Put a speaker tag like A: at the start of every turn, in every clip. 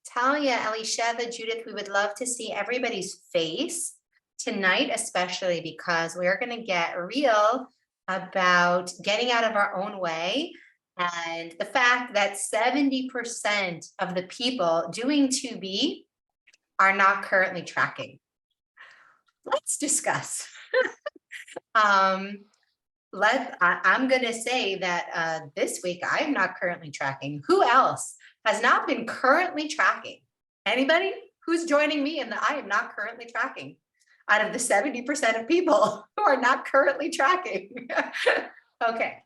A: Talia, Elisheva, Judith, we would love to see everybody's face tonight, especially because we're going to get real about getting out of our own way and the fact that 70% of the people doing 2B are not currently tracking. Let's discuss. I'm going to say that this week I'm not currently tracking. Who else has not been currently tracking? Anybody who's joining me in the I am not currently tracking out of the 70% of people who are not currently tracking? Okay.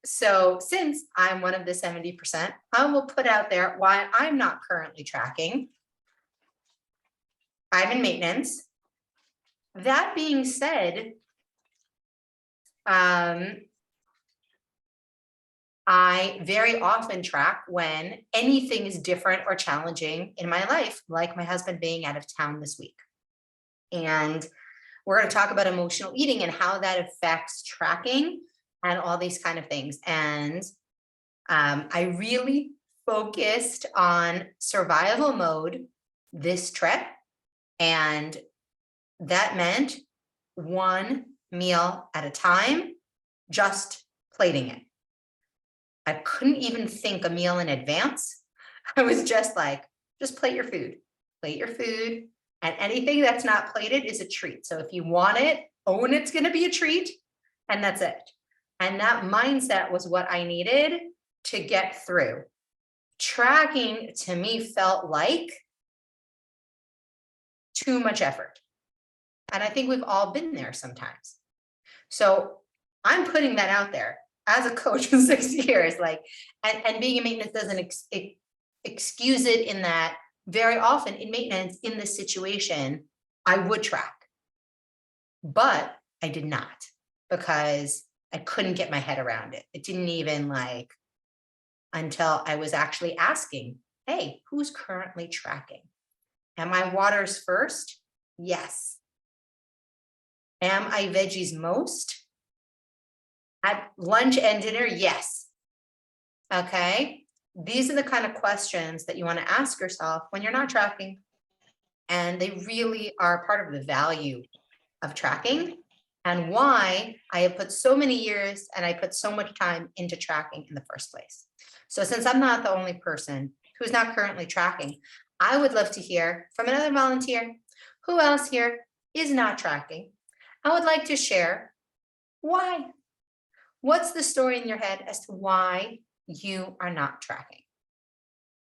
A: So since I'm one of the 70%, I will put out there why I'm not currently tracking. I'm in maintenance. That being said, I very often track when anything is different or challenging in my life, like my husband being out of town this week. And we're going to talk about emotional eating and how that affects tracking and all these kind of things. And I really focused on survival mode this trip. And that meant one meal at a time, just plating it. I couldn't even think a meal in advance. I was just like, just plate your food, and anything that's not plated is a treat. So if you want it, own it's going to be a treat, and that's it. And that mindset was what I needed to get through. Tracking to me felt like too much effort. And I think we've all been there sometimes. So I'm putting that out there as a coach for 6 years, like, and being in maintenance doesn't excuse it, in that very often in maintenance, in this situation, I would track, but I did not, because I couldn't get my head around it. It didn't even until I was actually asking, hey, who's currently tracking? Am I waters first? Yes. Am I veggies most? At lunch and dinner? Yes. Okay. These are the kind of questions that you want to ask yourself when you're not tracking. And they really are part of the value of tracking and why I have put so many years and I put so much time into tracking in the first place. So since I'm not the only person who's not currently tracking, I would love to hear from another volunteer. Who else here is not tracking? I would like to share why. What's the story in your head as to why you are not tracking?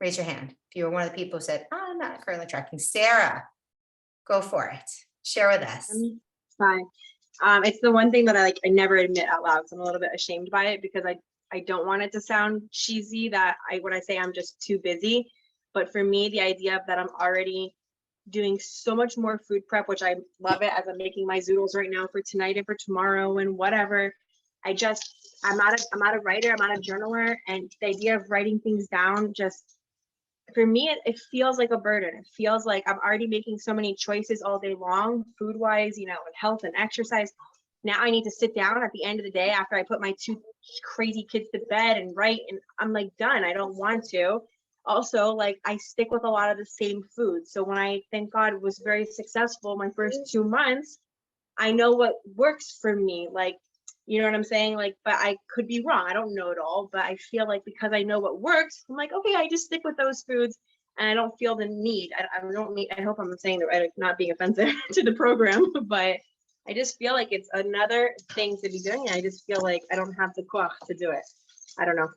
A: Raise your hand if you were one of the people who said, oh, I'm not currently tracking. Sarah, go for it. Share with us.
B: Fine. It's the one thing that I never admit out loud, so I'm a little bit ashamed by it, because I don't want it to sound cheesy that when I say I'm just too busy. But for me, the idea of that I'm already doing so much more food prep, which I love it, as I'm making my zoodles right now for tonight and for tomorrow and whatever. I'm not a writer, I'm not a journaler, and the idea of writing things down, just for me, it feels like a burden. It feels like I'm already making so many choices all day long, food wise, and health and exercise. Now I need to sit down at the end of the day after I put my two crazy kids to bed and write, and I'm done. I don't want to. Also, I stick with a lot of the same foods. So when I, thank God, was very successful my first 2 months, I know what works for me. You know what I'm saying? But I could be wrong. I don't know it all, but I feel like because I know what works, I'm okay, I just stick with those foods, and I don't feel the need. I don't need, I hope I'm saying the right, not being offensive to the program, but I just feel like it's another thing to be doing. And I just feel like I don't have the koach to do it. I don't know.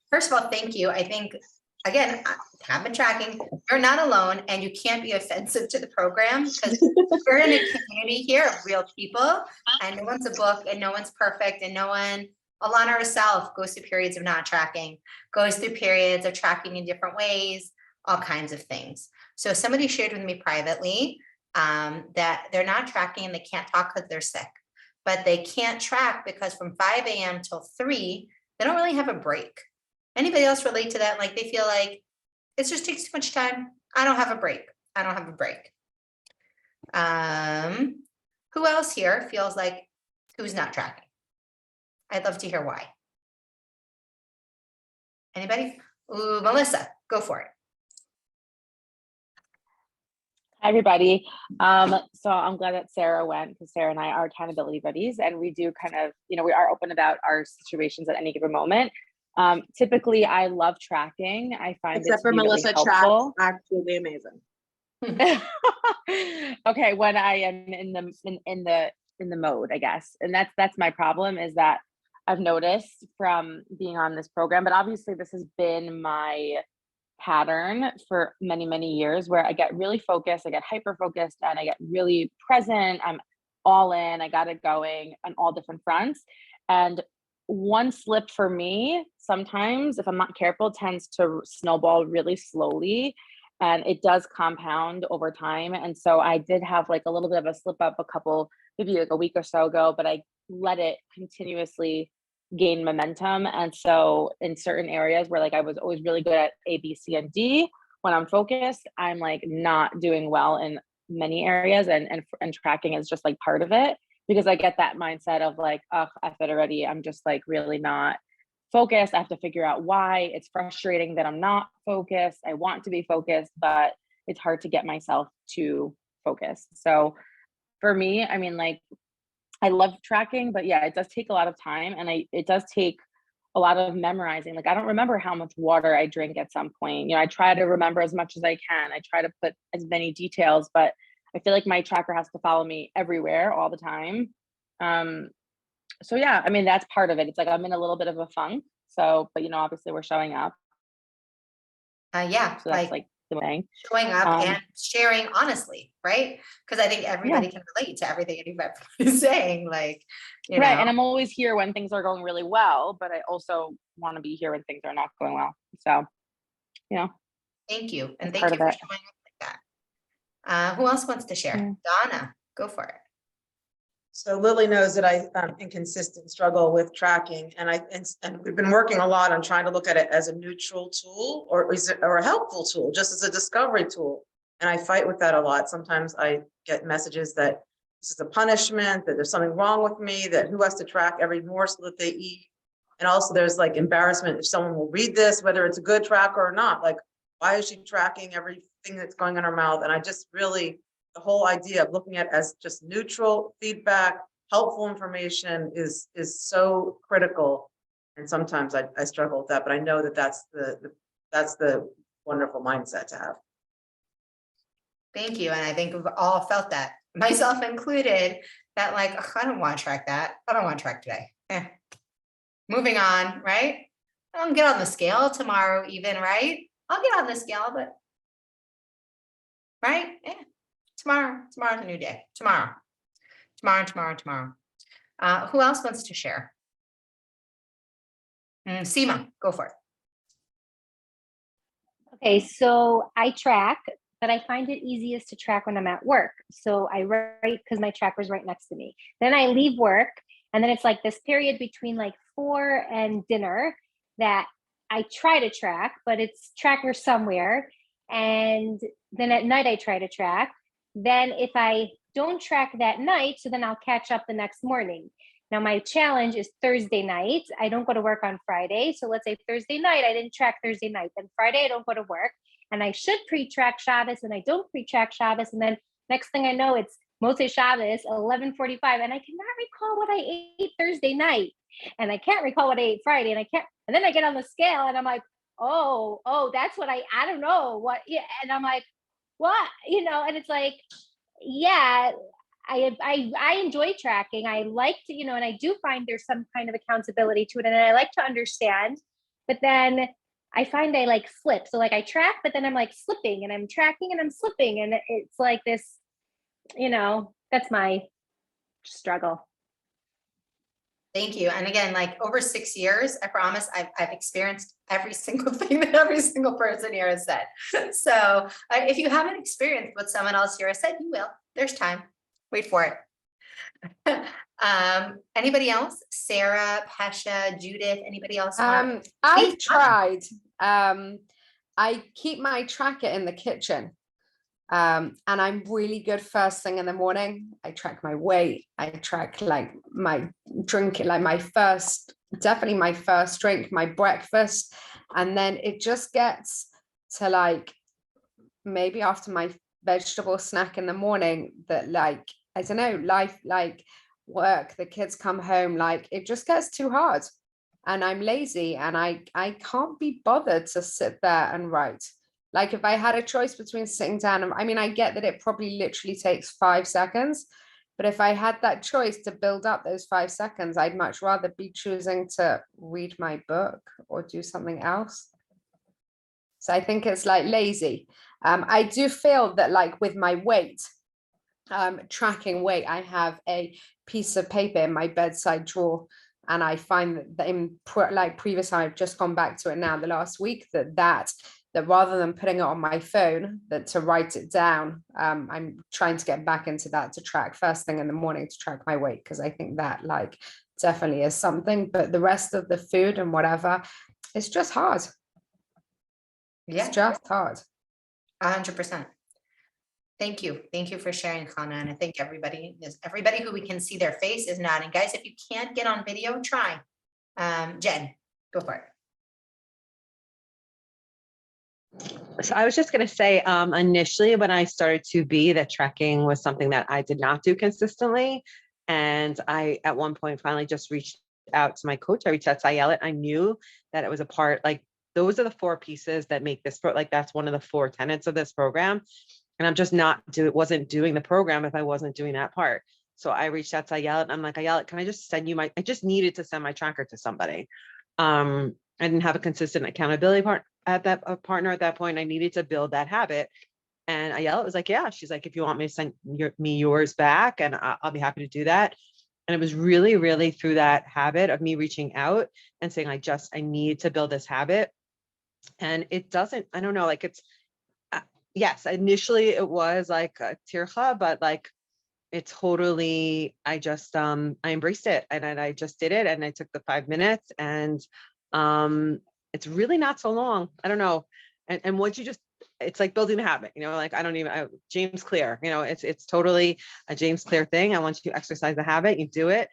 A: First of all, thank you. I think, again, I have been tracking. You're not alone, and you can't be offensive to the program, because we're in a community here of real people, and no one's a book, and no one's perfect, and no one, Alana herself, goes through periods of not tracking, goes through periods of tracking in different ways, all kinds of things. So somebody shared with me privately that they're not tracking and they can't talk because they're sick, but they can't track because from 5 a.m. till 3, they don't really have a break. Anybody else relate to that? They feel like it just takes too much time. I don't have a break. Who else here feels like who's not tracking? I'd love to hear why. Anybody? Ooh, Melissa, go for it.
C: Hi, everybody. So I'm glad that Sarah went, because Sarah and I are accountability buddies, and we do kind of, we are open about our situations at any given moment. Typically, I love tracking. I find
B: Except
C: it to
B: for
C: be really
B: Melissa tracks,
C: helpful.
B: absolutely amazing.
C: Okay, when I am in the mode, I guess, and that's my problem, is that I've noticed from being on this program, but obviously this has been my pattern for many, many years, where I get really focused, I get hyper focused, and I get really present. I'm all in, I got it going on all different fronts. And one slip for me, sometimes, if I'm not careful, tends to snowball really slowly, and it does compound over time. And so I did have like a little bit of a slip up maybe like a week or so ago, but I let it continuously gain momentum. And so in certain areas where like I was always really good at A, B, C, and D, when I'm focused, I'm like not doing well in many areas, and tracking is just like part of it, because I get that mindset of like, oh, F it already. I'm just like really not focused. I have to figure out why. It's frustrating that I'm not focused. I want to be focused, but it's hard to get myself to focus. So for me, I mean, like, I love tracking, but yeah, it does take a lot of time, and it does take a lot of memorizing. Like, I don't remember how much water I drink at some point. I try to remember as much as I can. I try to put as many details, but I feel like my tracker has to follow me everywhere all the time. So yeah, I mean, that's part of it. It's like I'm in a little bit of a funk. So, but obviously we're showing up.
A: Yeah,
C: So that's like the thing.
A: showing up and sharing honestly, right? Because I think everybody can relate to everything anybody's saying, like,
C: right. And I'm always here when things are going really well, but I also want to be here when things are not going well. So,
A: thank you. And
C: that's
A: thank
C: part
A: you
C: of
A: for
C: it.
A: showing up like that. Who else wants to share? Donna, go for it.
D: So Lily knows that I'm inconsistent, struggle with tracking, and we've been working a lot on trying to look at it as a neutral tool, or a helpful tool, just as a discovery tool. And I fight with that a lot. Sometimes I get messages that this is a punishment, that there's something wrong with me, that who has to track every morsel that they eat. And also there's like embarrassment if someone will read this, whether it's a good tracker or not. Like, why is she tracking everything that's going in her mouth? And I just really, the whole idea of looking at it as just neutral feedback, helpful information is so critical. And sometimes I struggle with that, but I know that that's the wonderful mindset to have.
A: Thank you. And I think we've all felt that, myself included, that like, ugh, I don't want to track that. I don't want to track today. Moving on, right? I'll get on the scale tomorrow even, right? I'll get on the scale, but right? Yeah. Tomorrow's a new day. Tomorrow. Who else wants to share? Seema, go for it.
E: Okay, so I track, but I find it easiest to track when I'm at work. So I write because my tracker's right next to me. Then I leave work, and then it's like this period between like 4 and dinner that I try to track, but it's tracker somewhere. And then at night I try to track. Then if I don't track that night, so then I'll catch up the next morning. Now my challenge is Thursday night. I don't go to work on Friday. So let's say Thursday night, I didn't track Thursday night. Then Friday, I don't go to work. And I should pre-track Shabbos, and I don't pre-track Shabbos. And then next thing I know, it's Motzei Shabbos, 11:45. And I cannot recall what I ate Thursday night. And I can't recall what I ate Friday. And then I get on the scale and I'm like, oh, that's what I don't know what. Yeah. And I'm like, what, and it's like, yeah, I enjoy tracking. I like to, and I do find there's some kind of accountability to it, and I like to understand, but then I find I like slip. So like I track, but then I'm like slipping, and I'm tracking and I'm slipping. And it's like this, that's my struggle.
A: Thank you. And again, like over 6 years, I promise I've experienced every single thing that every single person here has said. So if you haven't experienced what someone else here has said, you will. There's time. Wait for it. Anybody else? Sarah, Pesha, Judith, anybody else?
F: I've tried. I keep my tracker in the kitchen. And I'm really good first thing in the morning. I track my weight. I track like my drinking, like definitely my first drink, my breakfast. And then it just gets to like maybe after my vegetable snack in the morning, that like, I don't know, life, like work, the kids come home, like it just gets too hard and I'm lazy and I can't be bothered to sit there and write. Like if I had a choice between sitting down and I mean, I get that it probably literally takes 5 seconds, but if I had that choice to build up those 5 seconds, I'd much rather be choosing to read my book or do something else. So I think it's like lazy. I do feel that like with my weight, tracking weight, I have a piece of paper in my bedside drawer, and I find that in like previous, I've just gone back to it now the last week, that rather than putting it on my phone, that to write it down. I'm trying to get back into that, to track first thing in the morning, to track my weight, because I think that like definitely is something, but the rest of the food and whatever, it's just hard.
A: Yeah,
F: It's just hard.
A: 100%. Thank you. Thank you for sharing, Kana. And I think everybody who we can see their face is nodding. Guys, if you can't get on video, try. Jen, go for it.
G: So I was just going to say, initially when I started to be, that tracking was something that I did not do consistently. And I, at one point, finally just reached out to my coach. I reached out to Ayelet. I knew that it was a part, like, those are the 4 pieces that make this, like, that's one of the 4 tenets of this program. And I'm just wasn't doing the program if I wasn't doing that part. So I reached out to Ayelet and I'm like, Ayelet, can I just send you I just needed to send my tracker to somebody. I didn't have a consistent accountability partner at that point. I needed to build that habit. And Ayelet was like, yeah, she's like, if you want me to send me yours back, and I'll be happy to do that. And it was really, really through that habit of me reaching out and saying, I need to build this habit. And it doesn't, I don't know, like it's, yes, initially it was like a tircha, but like it totally, I embraced it and I just did it, and I took the 5 minutes, and it's really not so long. I don't know. And once you it's like building a habit, like James Clear, it's totally a James Clear thing. I want you to exercise the habit, you do it,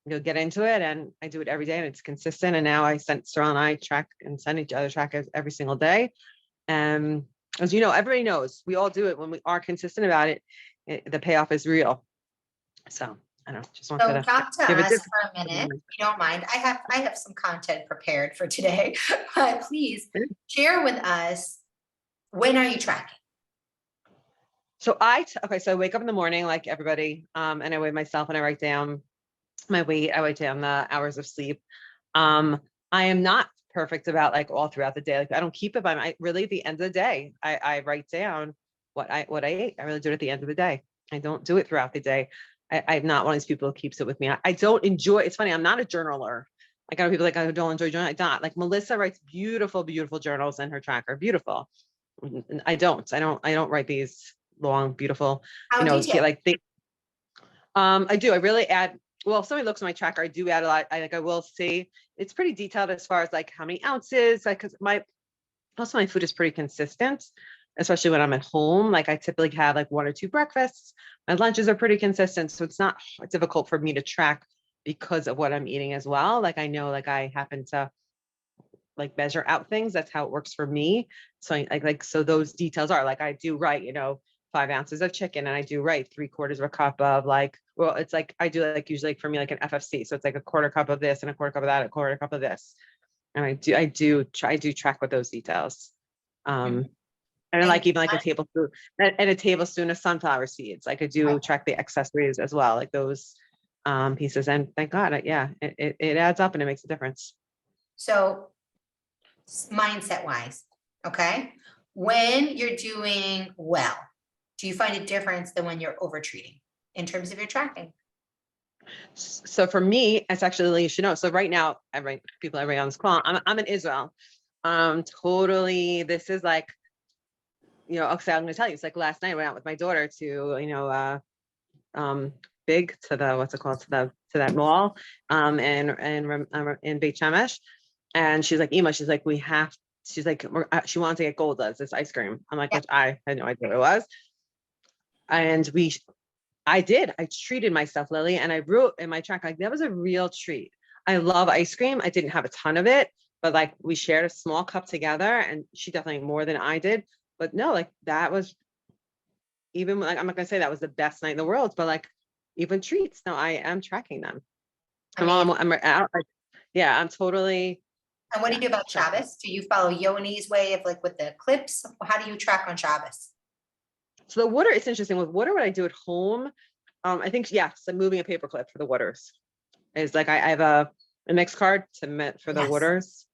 G: you'll get into it. And I do it every day and it's consistent. And now Sorrel and I track and send each other trackers every single day. As you know, everybody knows we all do it when we are consistent about it. The payoff is real. So I don't know, just wanted
A: So
G: to
A: talk to
G: give it
A: us
G: this-
A: for a minute, if you don't mind. I have some content prepared for today, but please share with us, when are you tracking?
G: So I wake up in the morning like everybody, and I weigh myself and I write down my weight. I write down the hours of sleep. I am not perfect about like all throughout the day. Like I don't keep it by really at the end of the day. I write down what I ate. I really do it at the end of the day. I don't do it throughout the day. I'm not one of these people who keeps it with me. I don't enjoy, it's funny, I'm not a journaler. Like I know people like, I don't enjoy journaling. I don't. Like Melissa writes beautiful, beautiful journals in her tracker. Beautiful. I don't write these long, beautiful,
A: How detailed?
G: like they, I do. I really add, well, if somebody looks at my tracker, I do add a lot. I will see it's pretty detailed as far as like how many ounces, like, cause most of my food is pretty consistent, especially when I'm at home. Like I typically have like 1 or 2 breakfasts. My lunches are pretty consistent. So it's not difficult for me to track because of what I'm eating as well. Like I know, like I happen to like measure out things. That's how it works for me. So so those details are like, I do write, 5 ounces of chicken, and I do write 3/4 of a cup of like, well, it's like, I do like usually for me, like an FFC. So it's like a 1/4 cup of this and a 1/4 cup of that, a 1/4 cup of this. And I do track with those details. And like even like a tablespoon and a tablespoon of sunflower seeds. Like I do track the accessories as well, like those pieces. And thank God, it adds up and it makes a difference.
A: So mindset wise, okay? When you're doing well, do you find a difference than when you're over treating in terms of your tracking?
G: So for me, it's actually, you should know. So right now, I write on this call. I'm in Israel. Totally. This is like, okay, I'm going to tell you. It's like last night I went out with my daughter to, big to the what's it called to that mall, and in Beit Shemesh, and she's like, Ema, she's like, she wanted to get Golda's, this ice cream. I'm like, which I had no idea what it was, and I treated myself, Lily, and I wrote in my track like that was a real treat. I love ice cream. I didn't have a ton of it, but like we shared a small cup together and she definitely more than I did. But no, like that was even like, I'm not gonna say that was the best night in the world, but like even treats. No, I am tracking them.
A: I mean,
G: I'm out. Yeah, I'm totally.
A: and what do you do
G: yeah,
A: about
G: tracking.
A: Shabbos? Do you follow Yoni's way of like with the clips? How do you track on Shabbos?
G: So the water, it's interesting with water, what I do at home. I think, yeah, so moving a paper clip for the waters is like, I have a mix card to met for the
A: Yes.
G: waters.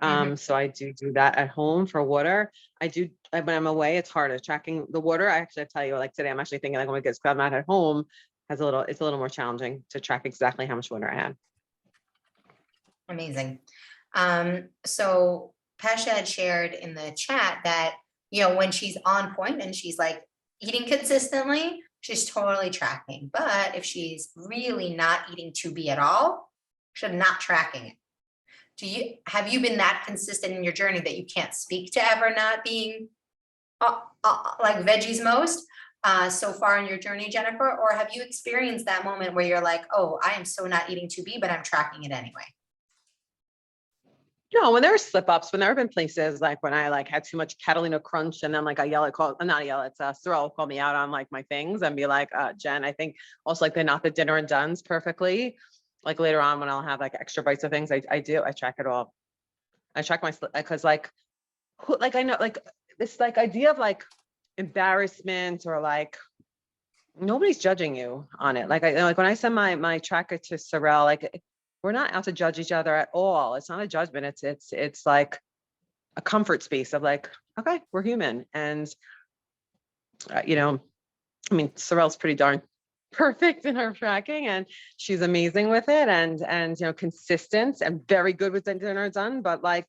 A: Mhm.
G: So I do that at home for water. When I'm away, it's harder tracking the water. I actually tell you, like today, I'm actually thinking like, oh my goodness, 'cause I'm not at home, it's a little more challenging to track exactly how much water I had.
A: Amazing. So Pasha had shared in the chat that, when she's on point and she's like eating consistently, she's totally tracking. But if she's really not eating to be at all, she's not tracking it. Have you been that consistent in your journey that you can't speak to ever not being like veggies most so far in your journey, Jennifer? Or have you experienced that moment where you're like, oh, I am so not eating to be, but I'm tracking it anyway?
G: No, when there are slip ups, when there have been places like when I like had too much Catalina crunch and then like I yell at not yell at Cyril call me out on like my things and be like, Jen, I think also like they're not the dinner and done's perfectly. Like later on when I'll have like extra bites of things, I track it all. I track my because like I know like this like idea of like embarrassment or like nobody's judging you on it. Like like when I send my tracker to Sorrel, like we're not out to judge each other at all. It's not a judgment. It's like a comfort space of like, okay, we're human. And I mean, Sorrel's pretty darn perfect in her tracking and she's amazing with it and consistent and very good with dinner done. But like,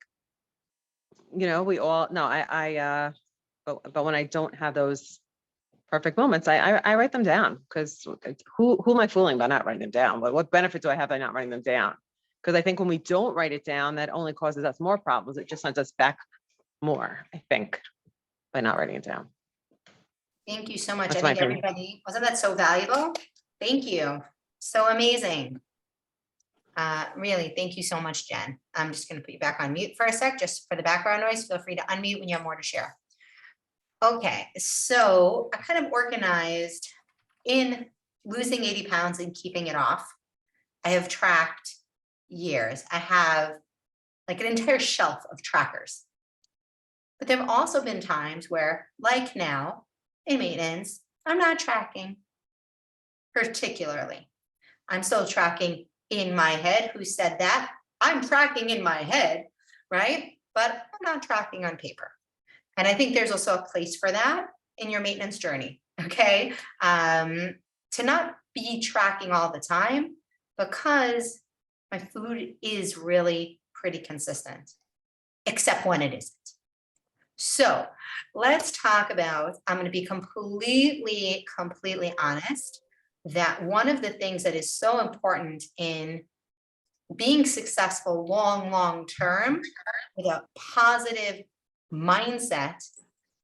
G: we all no, but when I don't have those perfect moments, I write them down because who am I fooling by not writing them down? What benefit do I have by not writing them down? Because I think when we don't write it down, that only causes us more problems. It just sends us back more, I think, by not writing it down.
A: Thank you so much.
G: That's
A: I
G: my
A: think
G: opinion.
A: everybody, wasn't that so valuable? Thank you. So amazing. Really, thank you so much, Jen. I'm just going to put you back on mute for a sec, just for the background noise. Feel free to unmute when you have more to share. Okay, so I kind of organized in losing 80 pounds and keeping it off. I have tracked years. I have like an entire shelf of trackers. But there have also been times where, like now, in maintenance, I'm not tracking particularly. I'm still tracking in my head. Who said that? I'm tracking in my head, right? But I'm not tracking on paper. And I think there's also a place for that in your maintenance journey, okay? To not be tracking all the time because my food is really pretty consistent, except when it isn't. So let's talk about, I'm going to be completely honest, that one of the things that is so important in being successful long term with a positive mindset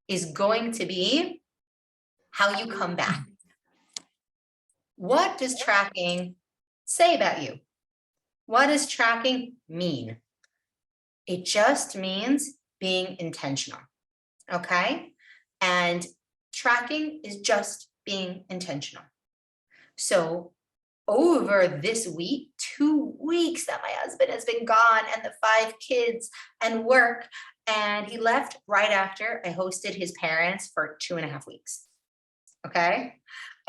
A: is going to be how you come back. What does tracking say about you? What does tracking mean? It just means being intentional, okay? And tracking is just being intentional. So over this week, 2 weeks that my husband has been gone and the 5 kids and work, and he left right after I hosted his parents for 2.5 weeks, okay?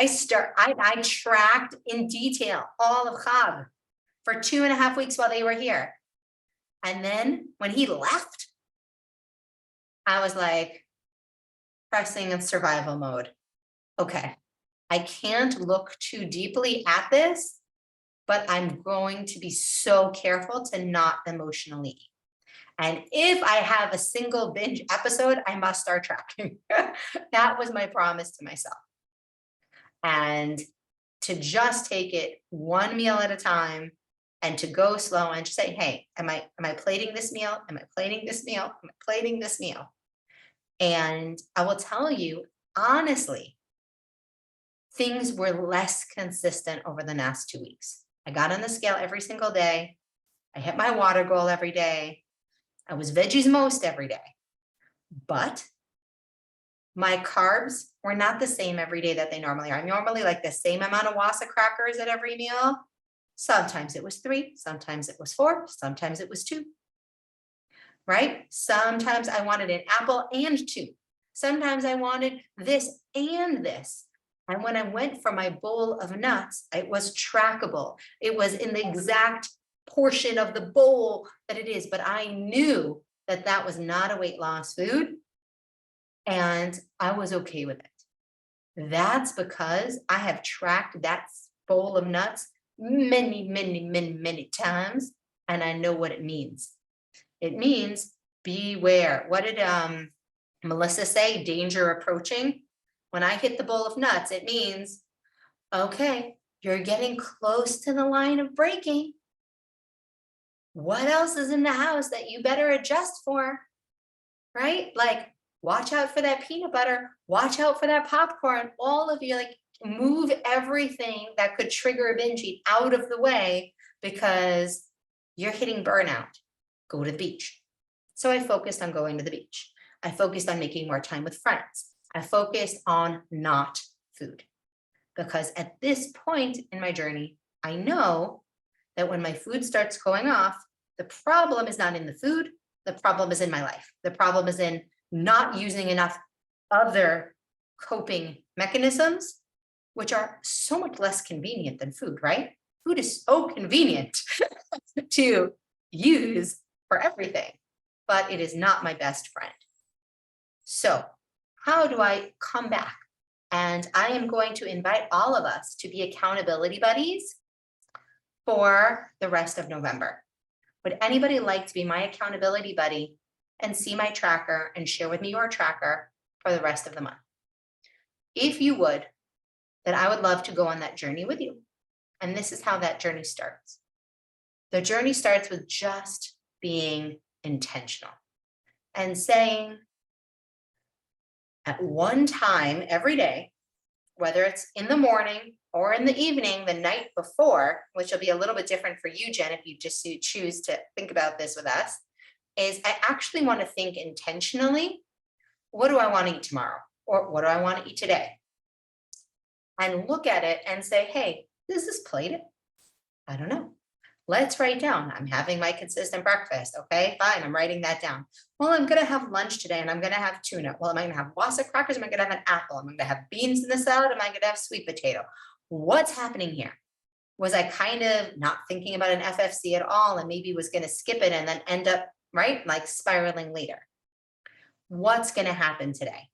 A: I tracked in detail all of Chag for 2.5 weeks while they were here. And then when he left, I was like pressing in survival mode. Okay, I can't look too deeply at this, but I'm going to be so careful to not emotionally eat. And if I have a single binge episode, I must start tracking. That was my promise to myself. And to just take it one meal at a time and to go slow and just say, hey, am I plating this meal? Am I plating this meal? Am I plating this meal? And I will tell you, honestly, things were less consistent over the last 2 weeks. I got on the scale every single day. I hit my water goal every day. I was veggies most every day. But my carbs were not the same every day that they normally are. I normally like the same amount of Wasa crackers at every meal. Sometimes it was 3, sometimes it was 4, sometimes it was 2. Right? Sometimes I wanted an apple and 2. Sometimes I wanted this and this. And when I went for my bowl of nuts, it was trackable. It was in the exact portion of the bowl that it is, but I knew that that was not a weight loss food. And I was okay with it. That's because I have tracked that bowl of nuts many times, and I know what it means. It means beware. What did Melissa say? Danger approaching. When I hit the bowl of nuts, it means, okay, you're getting close to the line of breaking. What else is in the house that you better adjust for? Right? Like, watch out for that peanut butter, watch out for that popcorn. All of you, like, move everything that could trigger a binge eat out of the way because you're hitting burnout. Go to the beach. So I focused on going to the beach. I focused on making more time with friends. I focused on not food. Because at this point in my journey, I know that when my food starts going off, the problem is not in the food, the problem is in my life. The problem is in not using enough other coping mechanisms, which are so much less convenient than food, right? Food is so convenient to use for everything, but it is not my best friend. So how do I come back? And I am going to invite all of us to be accountability buddies for the rest of November. Would anybody like to be my accountability buddy and see my tracker and share with me your tracker for the rest of the month? If you would, then I would love to go on that journey with you. And this is how that journey starts. The journey starts with just being intentional and saying at one time every day, whether it's in the morning or in the evening, the night before, which will be a little bit different for you, Jen, if you just choose to think about this with us, is I actually want to think intentionally, what do I want to eat tomorrow? Or what do I want to eat today? And look at it and say, hey, is this plated? I don't know. Let's write down, I'm having my consistent breakfast. Okay, fine, I'm writing that down. Well, I'm going to have lunch today and I'm going to have tuna. Well, am I going to have Wasa crackers? Am I going to have an apple? Am I going to have beans in the salad? Am I going to have sweet potato? What's happening here? Was I kind of not thinking about an FFC at all and maybe was going to skip it and then end up, right, like spiraling later? What's going to happen today?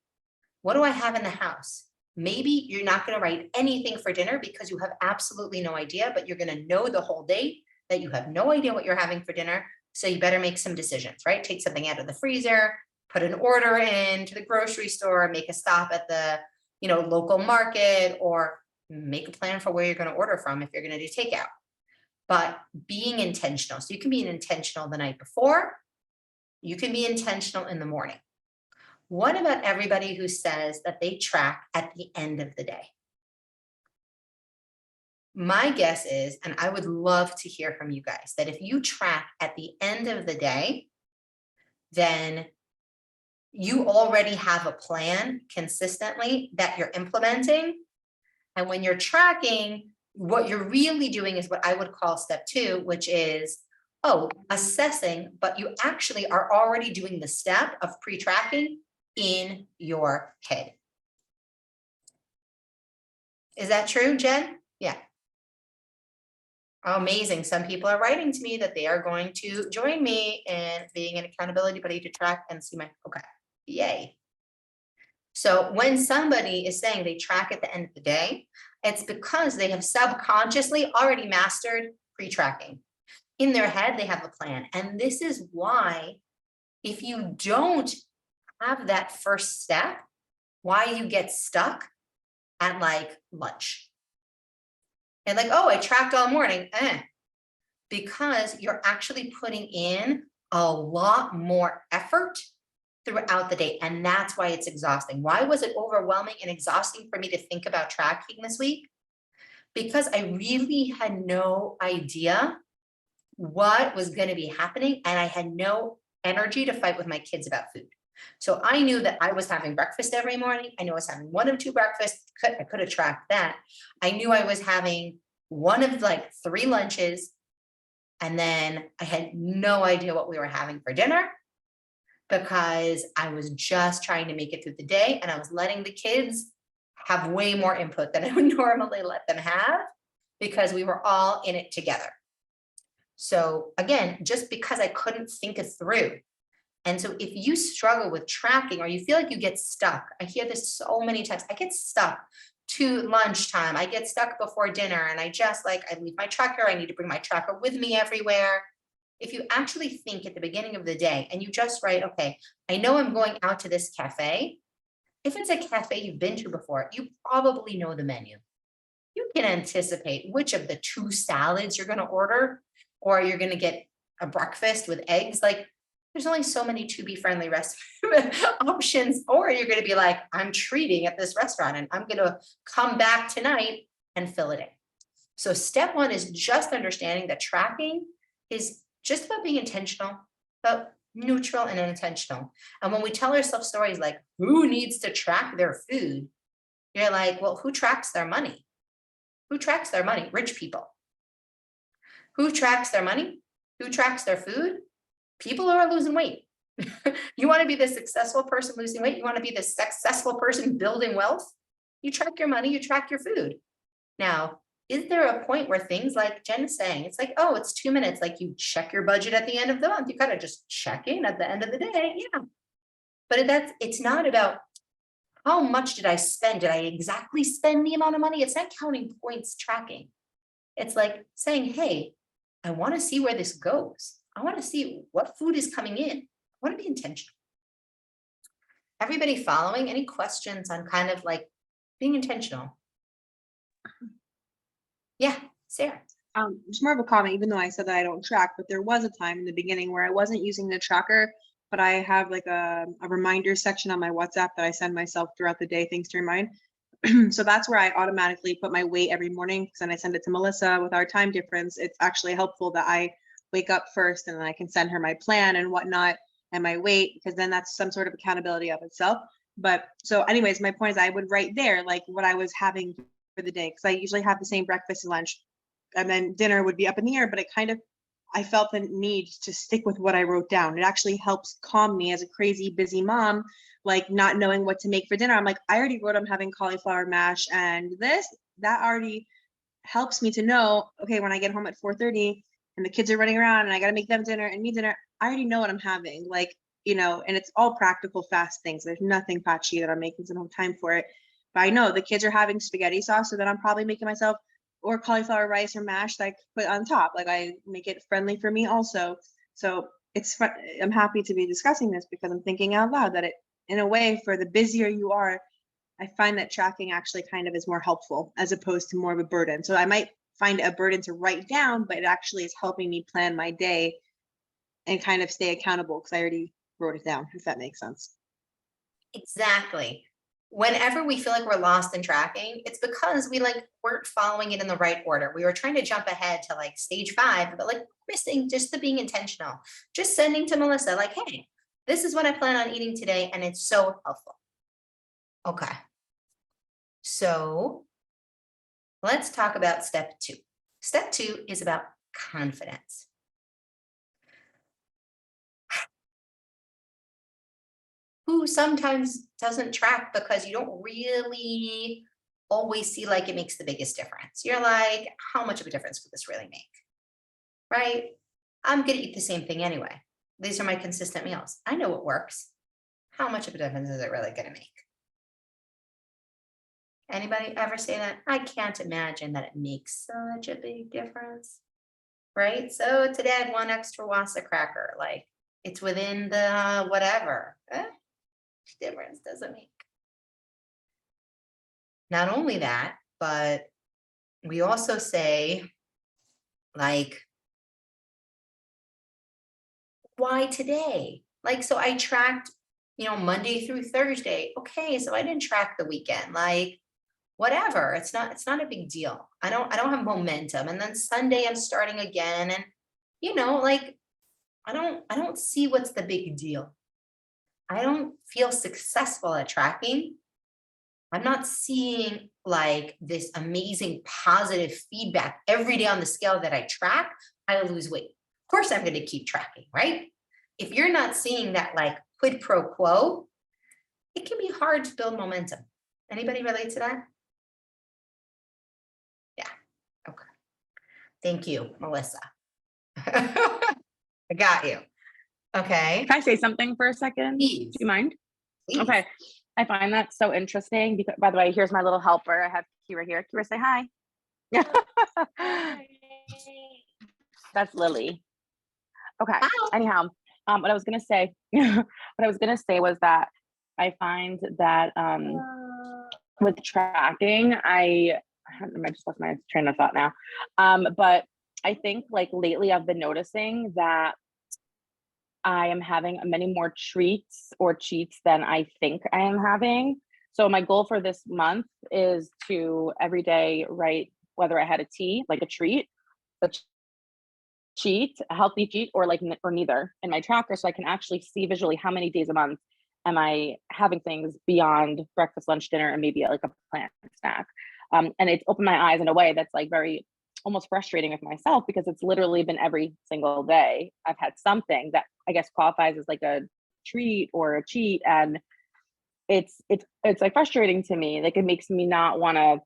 A: What do I have in the house? Maybe you're not going to write anything for dinner because you have absolutely no idea, but you're going to know the whole day that you have no idea what you're having for dinner. So you better make some decisions, right? Take something out of the freezer, put an order in to the grocery store, make a stop at the, local market, or make a plan for where you're going to order from if you're going to do takeout. But being intentional. So you can be intentional the night before. You can be intentional in the morning. What about everybody who says that they track at the end of the day? My guess is, and I would love to hear from you guys, that if you track at the end of the day, then you already have a plan consistently that you're implementing. And when you're tracking, what you're really doing is what I would call step 2, which is, assessing, but you actually are already doing the step of pre-tracking in your head. Is that true, Jen? Yeah. Amazing. Some people are writing to me that they are going to join me in being an accountability buddy to track and see my, okay, yay. So when somebody is saying they track at the end of the day, it's because they have subconsciously already mastered pre-tracking. In their head, they have a plan. And this is why, if you don't have that first step, why you get stuck at like lunch. And like, I tracked all morning. Because you're actually putting in a lot more effort throughout the day. And that's why it's exhausting. Why was it overwhelming and exhausting for me to think about tracking this week? Because I really had no idea what was going to be happening. And I had no energy to fight with my kids about food. So I knew that I was having breakfast every morning. I knew I was having one of two breakfasts. I could have tracked that. I knew I was having one of like 3 lunches. And then I had no idea what we were having for dinner because I was just trying to make it through the day, and I was letting the kids have way more input than I would normally let them have because we were all in it together. So again, just because I couldn't think it through. And so if you struggle with tracking or you feel like you get stuck, I hear this so many times, I get stuck to lunchtime, I get stuck before dinner, and I leave my tracker, I need to bring my tracker with me everywhere. If you actually think at the beginning of the day and you just write, okay, I know I'm going out to this cafe. If it's a cafe you've been to before, you probably know the menu. You can anticipate which of the 2 salads you're going to order, or you're going to get a breakfast with eggs. Like, there's only so many to be friendly restaurant options, or you're going to be like, I'm treating at this restaurant and I'm going to come back tonight and fill it in. So step 1 is just understanding that tracking is just about being intentional, about neutral and intentional. And when we tell ourselves stories like, who needs to track their food? You're like, well, who tracks their money? Who tracks their money? Rich people. Who tracks their money? Who tracks their food? People who are losing weight. You want to be the successful person losing weight? You want to be the successful person building wealth? You track your money, you track your food. Now, is there a point where things like Jen is saying, it's like, oh, it's 2 minutes, like you check your budget at the end of the month. You kind of just check in at the end of the day. Yeah. But it's not about how much did I spend? Did I exactly spend the amount of money? It's not counting points tracking. It's like saying, hey, I want to see where this goes. I want to see what food is coming in. I want to be intentional. Everybody following? Any questions on kind of like being intentional? Yeah, Sarah.
B: Just more of a comment, even though I said that I don't track, but there was a time in the beginning where I wasn't using the tracker, but I have like a reminder section on my WhatsApp that I send myself throughout the day, things to remind. So that's where I automatically put my weight every morning, because then I send it to Melissa. With our time difference, it's actually helpful that I wake up first and then I can send her my plan and whatnot and my weight, because then that's some sort of accountability of itself. But so anyways, my point is I would write there like what I was having for the day, because I usually have the same breakfast and lunch, and then dinner would be up in the air, but I felt the need to stick with what I wrote down. It actually helps calm me as a crazy busy mom, like not knowing what to make for dinner. I'm like, I already wrote I'm having cauliflower mash and that already helps me to know, okay, when I get home at 4:30 and the kids are running around and I got to make them dinner and me dinner, I already know what I'm having. Like, and it's all practical, fast things. There's nothing patchy that I'm making, so I don't have time for it. But I know the kids are having spaghetti sauce, so then I'm probably making myself or cauliflower rice or mash that I put on top. Like, I make it friendly for me also. So I'm happy to be discussing this because I'm thinking out loud that in a way, for the busier you are, I find that tracking actually kind of is more helpful as opposed to more of a burden. So I might find a burden to write down, but it actually is helping me plan my day and kind of stay accountable because I already wrote it down, if that makes sense.
A: Exactly. Whenever we feel like we're lost in tracking, it's because we weren't following it in the right order. We were trying to jump ahead to stage 5, but missing just the being intentional, just sending to Melissa like, hey, this is what I plan on eating today. And it's so helpful. Okay. So let's talk about step 2. Step 2 is about confidence. Who sometimes doesn't track because you don't really always see it makes the biggest difference. You're like, how much of a difference could this really make? Right? I'm going to eat the same thing anyway. These are my consistent meals. I know what works. How much of a difference is it really going to make? Anybody ever say that? I can't imagine that it makes such a big difference. Right? So today I had 1 extra Wasa cracker. It's within the whatever. Difference doesn't make. Not only that, but we also say why today? So I tracked, Monday through Thursday. Okay, so I didn't track the weekend. Whatever. It's not a big deal. I don't have momentum. And then Sunday I'm starting again. And I don't see what's the big deal. I don't feel successful at tracking. I'm not seeing like this amazing positive feedback every day on the scale that I track, I lose weight. Of course, I'm going to keep tracking, right? If you're not seeing that like quid pro quo, it can be hard to build momentum. Anybody relate to that? Yeah, okay. Thank you, Melissa. I got you. Okay.
C: Can I say something for a second? Do
A: Please,
C: you mind?
A: please.
C: Okay. I find that so interesting because, by the way, here's my little helper. I have Kira here. Kira, say hi. That's Lily. Okay.
A: Hi.
C: Anyhow, what I was gonna say, was that I find that with tracking, I just lost my train of thought now. But I think like lately I've been noticing that I am having many more treats or cheats than I think I am having. So my goal for this month is to every day write whether I had a tea, like a treat, a cheat, a healthy cheat, or like or neither in my tracker, so I can actually see visually how many days a month am I having things beyond breakfast, lunch, dinner, and maybe like a plant snack. And it's opened my eyes in a way that's like very almost frustrating with myself because it's literally been every single day I've had something that I guess qualifies as like a treat or a cheat, and it's like frustrating to me. Like it makes me not want to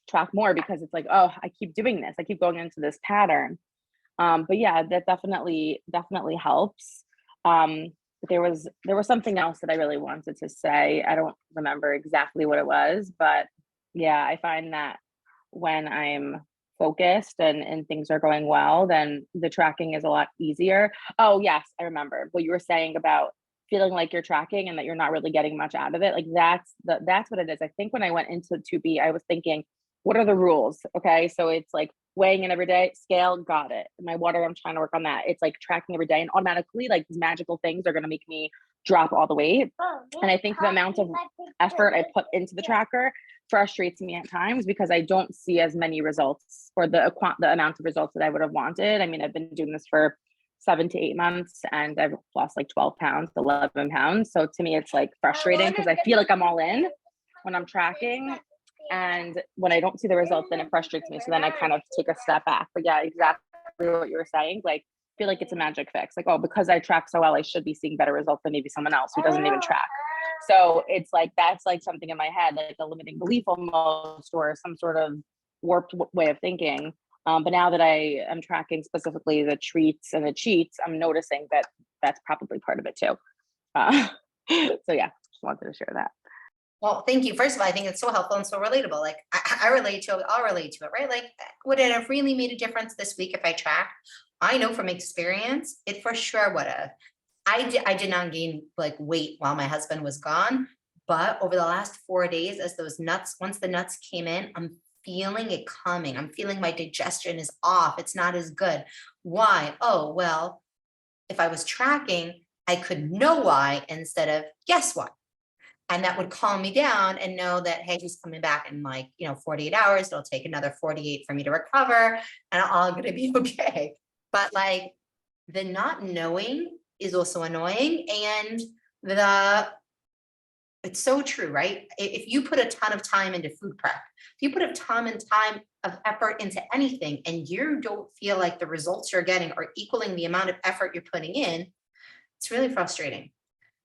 C: track more because it's like, oh, I keep doing this, I keep going into this pattern. But yeah, that definitely helps. But there was something else that I really wanted to say. I don't remember exactly what it was, but yeah, I find that when I'm focused and things are going well, then the tracking is a lot easier. Oh yes, I remember what you were saying about feeling like you're tracking and that you're not really getting much out of it. Like that's what it is. I think when I went into 2B, I was thinking, what are the rules? Okay, so it's like weighing in every day, scale, got it. My water, I'm trying to work on that. It's like tracking every day, and automatically like these magical things are going to make me drop all the weight. And I think the amount of effort I put into the tracker frustrates me at times because I don't see as many results or the amount of results that I would have wanted. I mean, I've been doing this for 7 to 8 months and I've lost like 12 pounds, 11 pounds. So to me, it's like frustrating because I feel like I'm all in when I'm tracking. And when I don't see the results, then it frustrates me. So then I kind of take a step back. But yeah, exactly what you were saying. Like, I feel like it's a magic fix. Like, oh, because I track so well, I should be seeing better results than maybe someone else who doesn't even track. So it's like, that's like something in my head, like a limiting belief almost, or some sort of warped way of thinking. But now that I am tracking specifically the treats and the cheats, I'm noticing that that's probably part of it too. So yeah, just wanted to share that.
A: Well, thank you. First of all, I think it's so helpful and so relatable. Like I relate to it, I'll relate to it, right? Like, would it have really made a difference this week if I tracked? I know from experience, it for sure would have. I did not gain like weight while my husband was gone, but over the last 4 days, as those nuts, once the nuts came in, I'm feeling it coming. I'm feeling my digestion is off. It's not as good. Why? Oh, well, if I was tracking, I could know why instead of guess what. And that would calm me down and know that, hey, he's coming back in like, 48 hours. It'll take another 48 for me to recover and I'm all going to be okay. But like the not knowing is also annoying. And it's so true, right? If you put a ton of time into food prep, if you put a ton of time of effort into anything and you don't feel like the results you're getting are equaling the amount of effort you're putting in, it's really frustrating.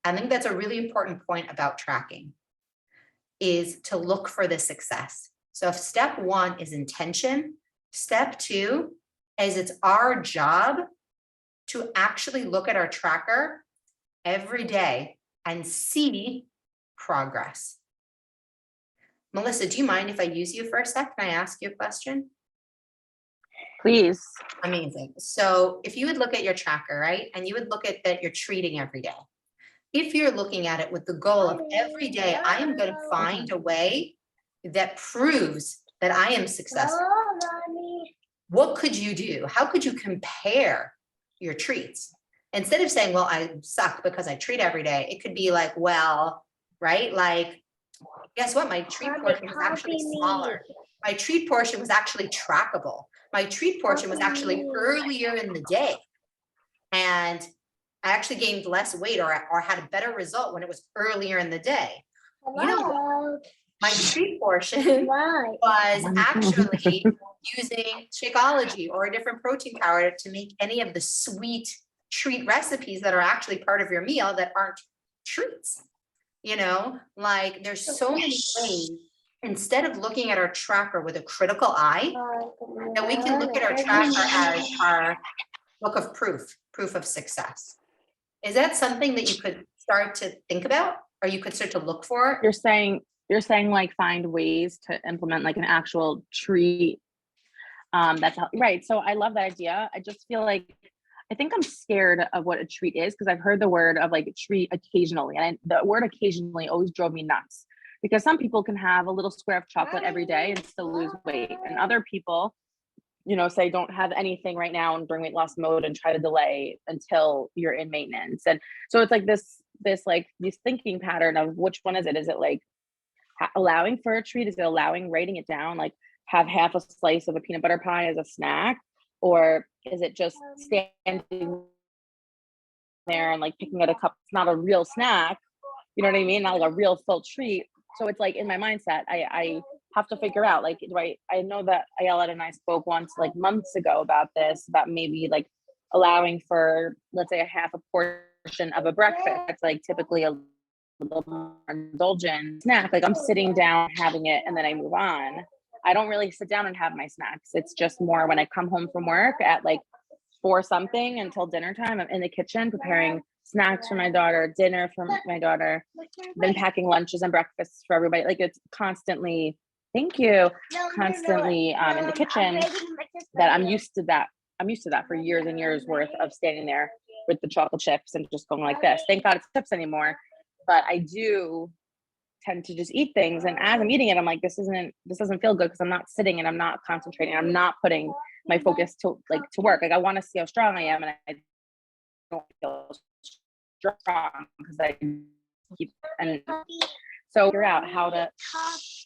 A: I think that's a really important point about tracking is to look for the success. So if step 1 is intention, step 2 is it's our job to actually look at our tracker every day and see progress. Melissa, do you mind if I use you for a sec? Can I ask you a question?
C: Please.
A: Amazing. So if you would look at your tracker, right? And you would look at that you're treating every day. If you're looking at it with the goal of every day, I am going to find a way that proves that I am successful. What could you do? How could you compare your treats? Instead of saying, well, I suck because I treat every day, it could be like, well, right? Like, guess what? My treat portion was actually smaller. My treat portion was actually trackable. My treat portion was actually earlier in the day. And I actually gained less weight or had a better result when it was earlier in the day. You know, my treat portion was actually using Shakeology or a different protein powder to make any of the sweet treat recipes that are actually part of your meal that aren't treats. You know, like there's so many ways, instead of looking at our tracker with a critical eye, that we can look at our tracker as our book of proof of success. Is that something that you could start to think about, or you could start to look for?
C: You're saying like find ways to implement like an actual treat. That's right. So I love that idea. I just feel like I think I'm scared of what a treat is because I've heard the word of like a treat occasionally, and the word occasionally always drove me nuts because some people can have a little square of chocolate every day and still lose weight, and other people, you know, say don't have anything right now and bring weight loss mode and try to delay until you're in maintenance. And so it's like this thinking pattern of which one is it? Is it like allowing for a treat? Is it allowing writing it down, like have half a slice of a peanut butter pie as a snack? Or is it just standing there and like picking at a cup? It's not a real snack. You know what I mean? Not like a real full treat. So it's like in my mindset, I have to figure out like, I know that Ayala and I spoke once like months ago about this, about maybe like allowing for, let's say, a half a portion of a breakfast. It's like typically a little more indulgent snack. Like I'm sitting down having it and then I move on. I don't really sit down and have my snacks. It's just more when I come home from work at like 4 something until dinner time. I'm in the kitchen preparing snacks for my daughter, dinner for my daughter, then packing lunches and breakfasts for everybody. Like it's constantly, thank you, constantly in the kitchen that I'm used to that. I'm used to that for years and years worth of standing there with the chocolate chips and just going like this. Thank God it's chips anymore. But I do tend to just eat things, and as I'm eating it, I'm like, this doesn't feel good because I'm not sitting and I'm not concentrating. I'm not putting my focus to work. Like I want to see how strong I am, and I don't feel strong because I keep and so figure out how to.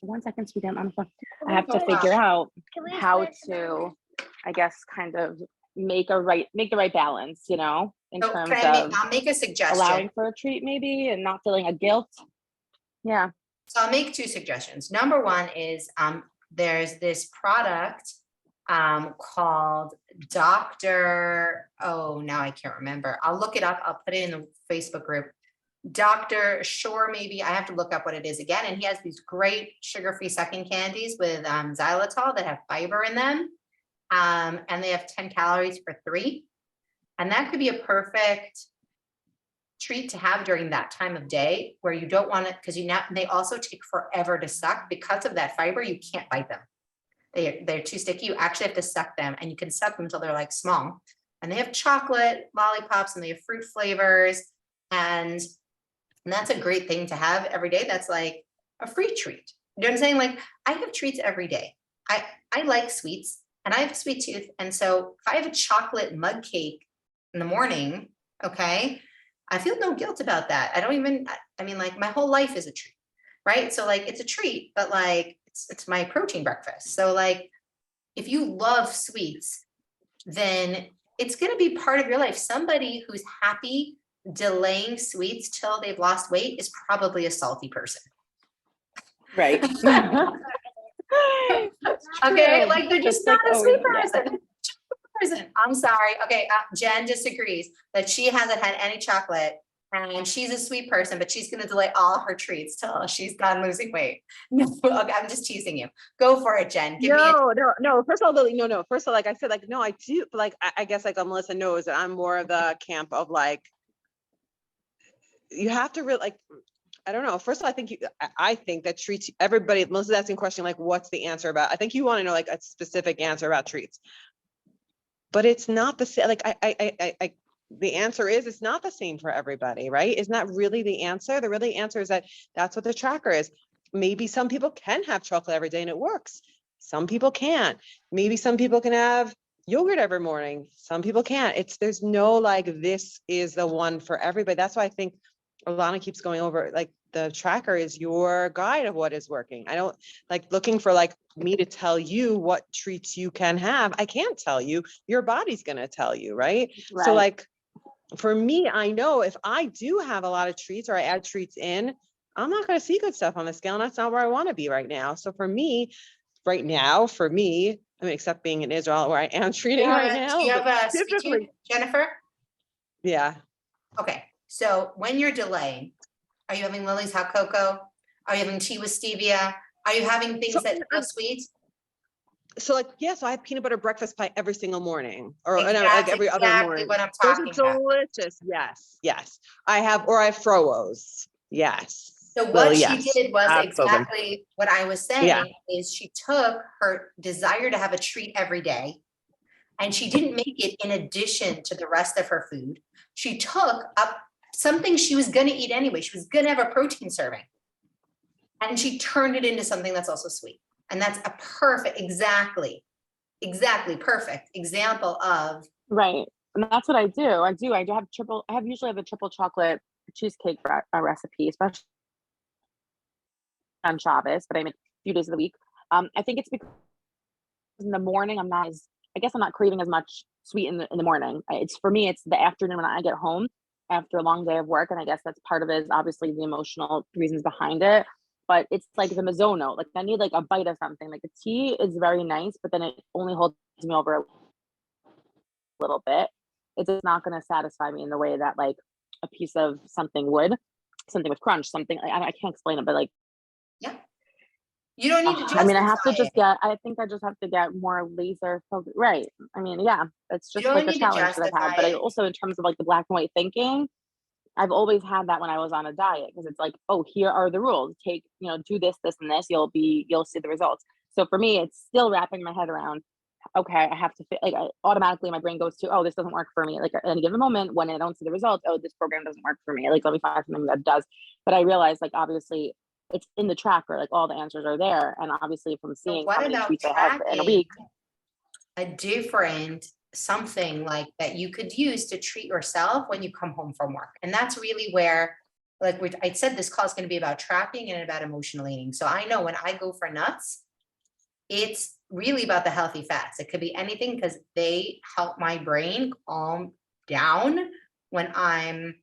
C: 1 second, sweetie, I'm on the phone. I have to figure out how to, I guess, kind of make the right balance, you know, in
A: So
C: terms
A: I'll make a suggestion.
C: allowing for a treat maybe and not feeling a guilt. Yeah.
A: So I'll make 2 suggestions. Number 1 is there's this product called Dr. Oh, now I can't remember. I'll look it up. I'll put it in the Facebook group. Dr. Shore, maybe I have to look up what it is again. And he has these great sugar-free sucking candies with xylitol that have fiber in them. And they have 10 calories for 3. And that could be a perfect treat to have during that time of day where you don't want it, because they also take forever to suck because of that fiber. You can't bite them. They're too sticky. You actually have to suck them, and you can suck them until they're like small. And they have chocolate lollipops and they have fruit flavors. And that's a great thing to have every day. That's like a free treat. You know what I'm saying? Like I have treats every day. I like sweets and I have a sweet tooth. And so if I have a chocolate mug cake in the morning, okay, I feel no guilt about that. I mean, like my whole life is a treat, right? So like, it's a treat, but like, it's my protein breakfast. So like, if you love sweets, then it's going to be part of your life. Somebody who's happy delaying sweets till they've lost weight is probably a salty person.
C: Right.
A: Okay, like they're just not a sweet
C: yeah.
A: person. I'm sorry. Okay, Jen disagrees that she hasn't had any chocolate and she's a sweet person, but she's going to delay all her treats till she's done losing weight. No, okay, I'm just teasing you. Go for it, Jen. Give me
G: No. First of all, Lily, no. First of all, like I said, like, no, I do, but like, I guess like Melissa knows that I'm more of the camp of like, you have to really like, I don't know. First of all, I think that treats, everybody, Melissa's asking a question, like, what's the answer about? I think you want to know like a specific answer about treats, but it's not the same. Like the answer is it's not the same for everybody, right? Isn't that really the answer? The really answer is that that's what the tracker is. Maybe some people can have chocolate every day and it works. Some people can't. Maybe some people can have yogurt every morning. Some people can't. There's no like, this is the one for everybody. That's why I think Alana keeps going over, like the tracker is your guide of what is working. I don't like looking for like me to tell you what treats you can have. I can't tell you, your body's going to tell you. Right. So like, for me, I know if I do have a lot of treats or I add treats in, I'm not going to see good stuff on the scale. And that's not where I want to be right now. So for me, right now, I mean, except being in Israel where I am treating right
A: Do
G: now,
A: you
G: but
A: have a sweet tooth,
G: typically,
A: Jennifer?
G: yeah.
A: Okay, so when you're delaying, are you having Lily's hot cocoa? Are you having tea with stevia? Are you having things
G: So
A: that feel sweet?
G: So like, yeah, so I have peanut butter breakfast pie every single morning or no,
A: That's
G: like every other
A: exactly
G: morning.
A: what I'm
G: Those are
A: talking about.
G: delicious. Yes, yes. I have Frowos. Yes.
A: So
G: Lily,
A: what she
G: yes.
A: did was
G: Outspoken.
A: exactly what I was
G: Yeah.
A: saying, is she took her desire to have a treat every day, and she didn't make it in addition to the rest of her food. She took up something she was gonna eat anyway. She was gonna have a protein serving, and she turned it into something that's also sweet. And that's a perfect, exactly perfect example of,
C: Right. And that's what I do. I do usually have a triple chocolate cheesecake recipe, especially on Shabbos, but I make a few days of the week. I think it's because in the morning I'm not craving as much sweet in the morning. It's for me, it's the afternoon when I get home after a long day of work. And I guess that's part of it is obviously the emotional reasons behind it. But it's like the mazono, like I need like a bite of something. Like the tea is very nice, but then it only holds me over a little bit. It's just not going to satisfy me in the way that like a piece of something would, something with crunch, something I can't explain it, but like
A: yeah. You don't need to justify
C: I mean, I have to just
A: it.
C: I think I just have to get more laser focused. Right. I mean, yeah, it's
A: You
C: just
A: don't
C: like a
A: need to
C: challenge that I've had.
A: justify
C: But I
A: it.
C: also, in terms of like the black and white thinking, I've always had that when I was on a diet because it's like, oh, here are the rules. Take, do this, this, and this. You'll see the results. So for me, it's still wrapping my head around. Okay, I have to fit. Like, automatically, my brain goes to, oh, this doesn't work for me. Like at any given moment, when I don't see the results, oh, this program doesn't work for me. Like, let me find something that does. But I realize, like, obviously, it's in the tracker. Like, all the answers are there, and obviously, from
A: So
C: seeing
A: what
C: how many
A: about
C: tweets I have in a
A: tracking
C: week,
A: a different something like that you could use to treat yourself when you come home from work? And that's really where, like I said, this call is going to be about tracking and about emotional eating. So I know when I go for nuts, it's really about the healthy fats. It could be anything because they help my brain calm down when I'm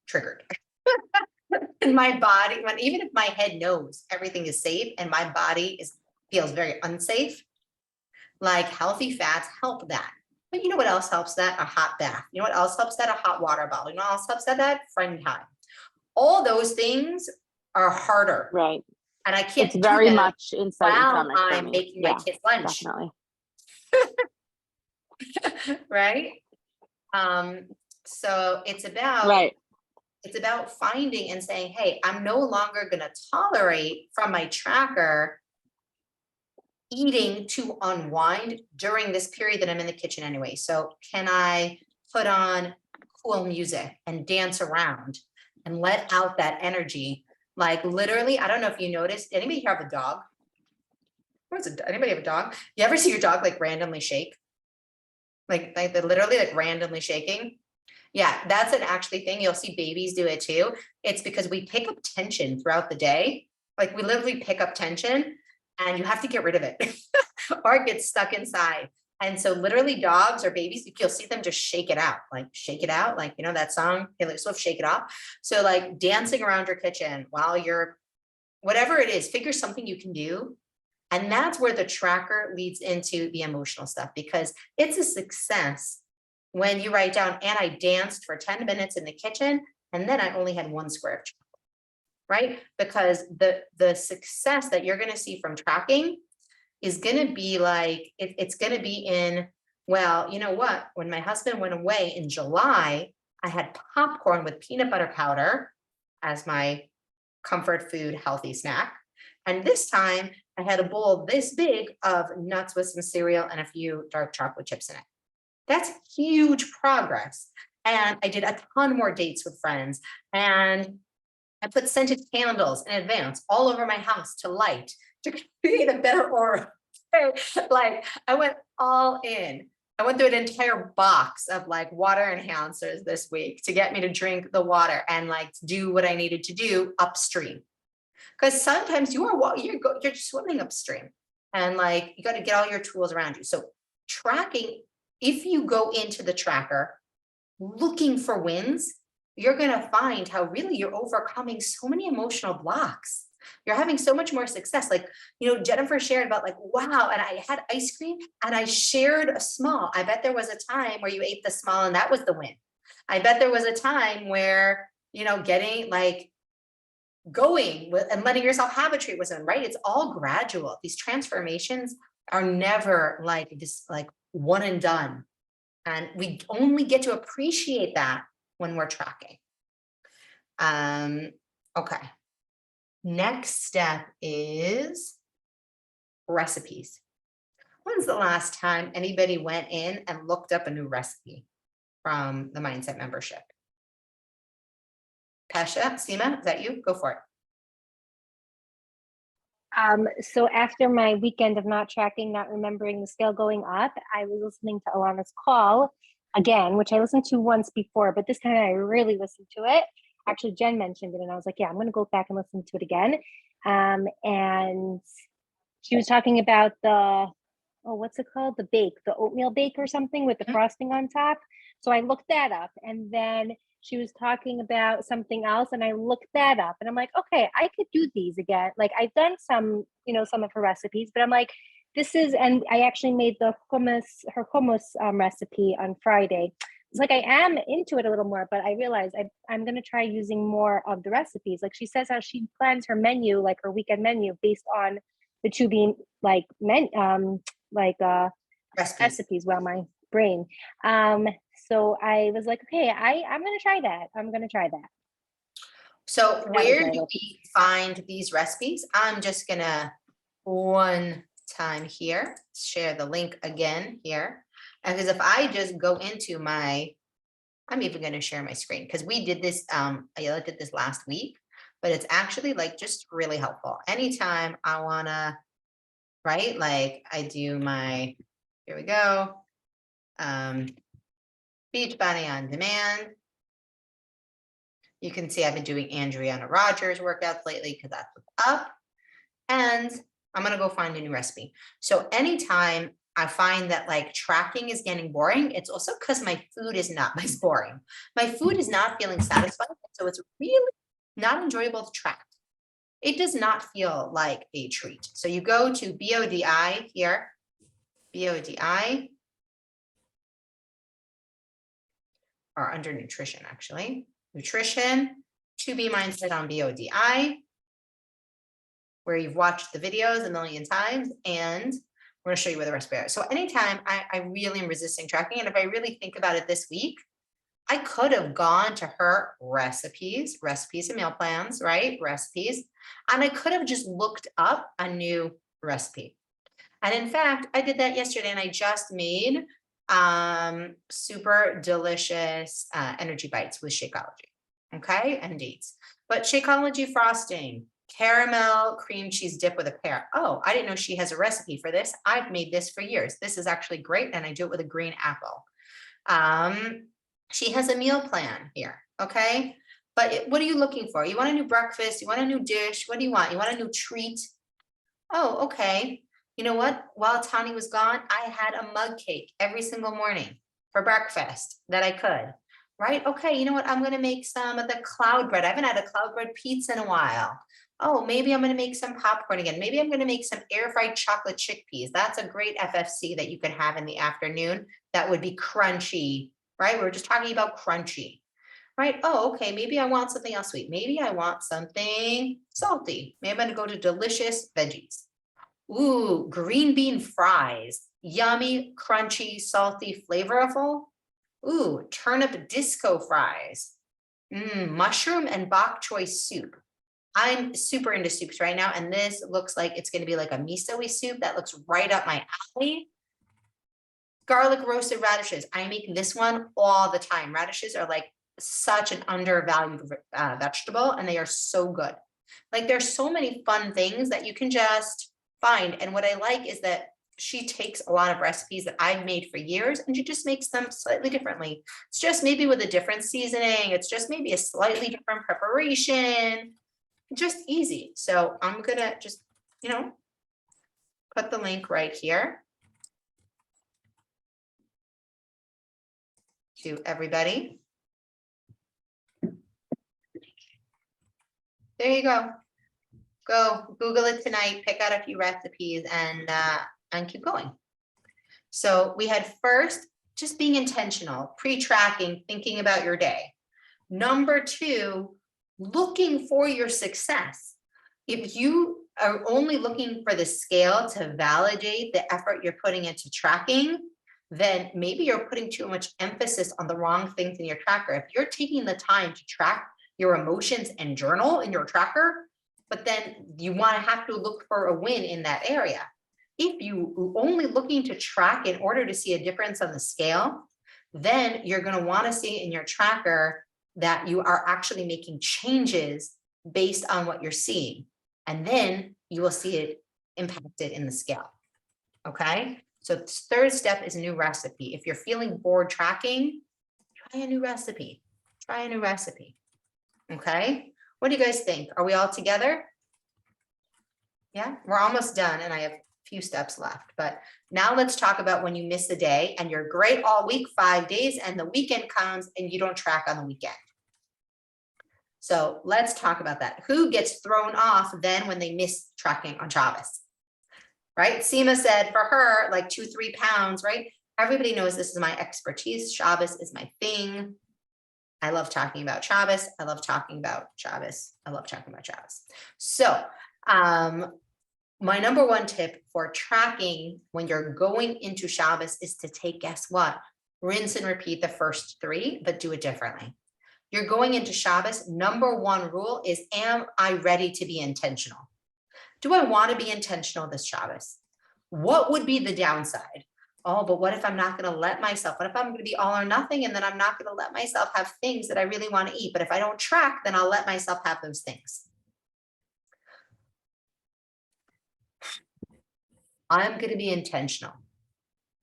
A: triggered. And my body, even if my head knows everything is safe and my body feels very unsafe, like healthy fats help that. But you know what else helps that? A hot bath. You know what else helps that? A hot water bottle. You know what else helps that? Friend time. All those things are harder.
C: right?
A: And I can't
C: It's
A: do
C: very
A: that
C: much inside and
A: while
C: stomach for
A: I'm
C: me.
A: making my
C: Yeah,
A: kids lunch.
C: definitely.
A: Right? So it's about
C: Right.
A: finding and saying, hey, I'm no longer going to tolerate from my tracker eating to unwind during this period that I'm in the kitchen anyway. So can I put on cool music and dance around and let out that energy? Like literally, I don't know if you noticed, anybody here have a dog? Anybody have a dog? You ever see your dog like randomly shake? Like they're literally like randomly shaking? Yeah, that's an actually thing. You'll see babies do it too. It's because we pick up tension throughout the day. Like we literally pick up tension and you have to get rid of it or it gets stuck inside. And so literally dogs or babies, you'll see them just shake it out, like that song, Taylor Swift, Shake It Off. So like dancing around your kitchen while you're, whatever it is, figure something you can do. And that's where the tracker leads into the emotional stuff, because it's a success when you write down, and I danced for 10 minutes in the kitchen, and then I only had 1 square of chocolate, right? Because the success that you're going to see from tracking is going to be like, it's going to be in, well, you know what? When my husband went away in July, I had popcorn with peanut butter powder as my comfort food healthy snack. And this time I had a bowl this big of nuts with some cereal and a few dark chocolate chips in it. That's huge progress. And I did a ton more dates with friends, and I put scented candles in advance all over my house to light, to create a better aura. Like I went all in. I went through an entire box of like water enhancers this week to get me to drink the water and like do what I needed to do upstream. Because sometimes you're swimming upstream and like you got to get all your tools around you. So tracking, if you go into the tracker looking for wins, you're gonna find how really you're overcoming so many emotional blocks. You're having so much more success. Like, Jennifer shared about like, wow, and I had ice cream and I shared a small. I bet there was a time where you ate the small and that was the win. I bet there was a time where, getting like going with and letting yourself have a treat was in, right? It's all gradual. These transformations are never like this, like one and done. And we only get to appreciate that when we're tracking. Okay. Next step is recipes. When's the last time anybody went in and looked up a new recipe from the Mindset membership? Pesha, Seema, is that you? Go for it.
E: So after my weekend of not tracking, not remembering the scale going up, I was listening to Alana's call again, which I listened to once before, but this time I really listened to it. Actually, Jen mentioned it and I was like, yeah, I'm going to go back and listen to it again. And she was talking about what's it called? The oatmeal bake or something with the frosting on top. So I looked that up, and then she was talking about something else and I looked that up, and I'm like, okay, I could do these again. Like I've done some, some of her recipes, but I'm like, and I actually made her hummus recipe on Friday. It's like I am into it a little more, but I realized I'm going to try using more of the recipes. Like she says how she plans her menu, like her weekend menu, based on the To Be like recipes. Well, my brain. So I was like, okay, I'm going to try that. I'm going to try that.
A: So
E: was
A: where
E: my
A: do
E: little
A: we find these recipes? I'm just gonna one time here, share the link again here. Because if I just go into I'm even gonna share my screen because we did this, I looked at this last week, but it's actually like just really helpful. Anytime I wanna, right? Like I do here we go. Beachbody on Demand. You can see I've been doing Andriana Rogers workouts lately because that's what's up. And I'm going to go find a new recipe. So anytime I find that like tracking is getting boring, it's also because my food is not as boring. My food is not feeling satisfied. So it's really not enjoyable to track. It does not feel like a treat. So you go to BODI here, BODI, or under nutrition, actually. Nutrition, To Be Mindset on BODI, where you've watched the videos a million times, and we're going to show you where the recipe is. So anytime I really am resisting tracking, and if I really think about it this week, I could have gone to her recipes and meal plans, right? Recipes, and I could have just looked up a new recipe. And in fact, I did that yesterday, and I just made super delicious energy bites with Shakeology. Okay, and dates. But Shakeology frosting, caramel cream cheese dip with a pear. Oh, I didn't know she has a recipe for this. I've made this for years. This is actually great, and I do it with a green apple. She has a meal plan here. Okay, but what are you looking for? You want a new breakfast? You want a new dish? What do you want? You want a new treat? Oh, okay. You know what? While Tani was gone, I had a mug cake every single morning for breakfast that I could. Right? Okay, you know what? I'm going to make some of the cloud bread. I haven't had a cloud bread pizza in a while. Oh, maybe I'm going to make some popcorn again. Maybe I'm going to make some air fried chocolate chickpeas. That's a great FFC that you can have in the afternoon. That would be crunchy, right? We were just talking about crunchy, right? Oh, okay. Maybe I want something else sweet. Maybe I want something salty. Maybe I'm going to go to delicious veggies. Ooh, green bean fries. Yummy, crunchy, salty, flavorful. Ooh, turnip disco fries. Mushroom and bok choy soup. I'm super into soups right now, and this looks like it's going to be like a miso-y soup. That looks right up my alley. Garlic roasted radishes. I make this one all the time. Radishes are like such an undervalued vegetable, and they are so good. Like there's so many fun things that you can just find. And what I like is that she takes a lot of recipes that I've made for years and she just makes them slightly differently. It's just maybe with a different seasoning. It's just maybe a slightly different preparation, just easy. So I'm gonna just, put the link right here. to everybody. There you go. Go Google it tonight, pick out a few recipes and keep going. So we had first, just being intentional, pre-tracking, thinking about your day. Number two, looking for your success. If you are only looking for the scale to validate the effort you're putting into tracking, then maybe you're putting too much emphasis on the wrong things in your tracker. If you're taking the time to track your emotions and journal in your tracker, but then you want to have to look for a win in that area. If you only looking to track in order to see a difference on the scale, then you're going to want to see in your tracker that you are actually making changes based on what you're seeing. And then you will see it impacted in the scale. Okay. So the third step is a new recipe. If you're feeling bored tracking, try a new recipe. Try a new recipe. Okay. What do you guys think? Are we all together? Yeah, we're almost done and I have a few steps left, but now let's talk about when you miss a day and you're great all week, 5 days, and the weekend comes and you don't track on the weekend. So let's talk about that. Who gets thrown off then when they miss tracking on Shabbos? Right? Seema said for her, like 2-3 pounds, right? Everybody knows this is my expertise. Shabbos is my thing. I love talking about Shabbos. I love talking about Shabbos. I love talking about Shabbos. So my number one tip for tracking when you're going into Shabbos is to take, guess what? Rinse and repeat the first 3, but do it differently. You're going into Shabbos. Number one rule is, am I ready to be intentional? Do I want to be intentional this Shabbos? What would be the downside? Oh, but what if I'm not going to let myself, what if I'm going to be all or nothing and then I'm not going to let myself have things that I really want to eat? But if I don't track, then I'll let myself have those things. I'm going to be intentional.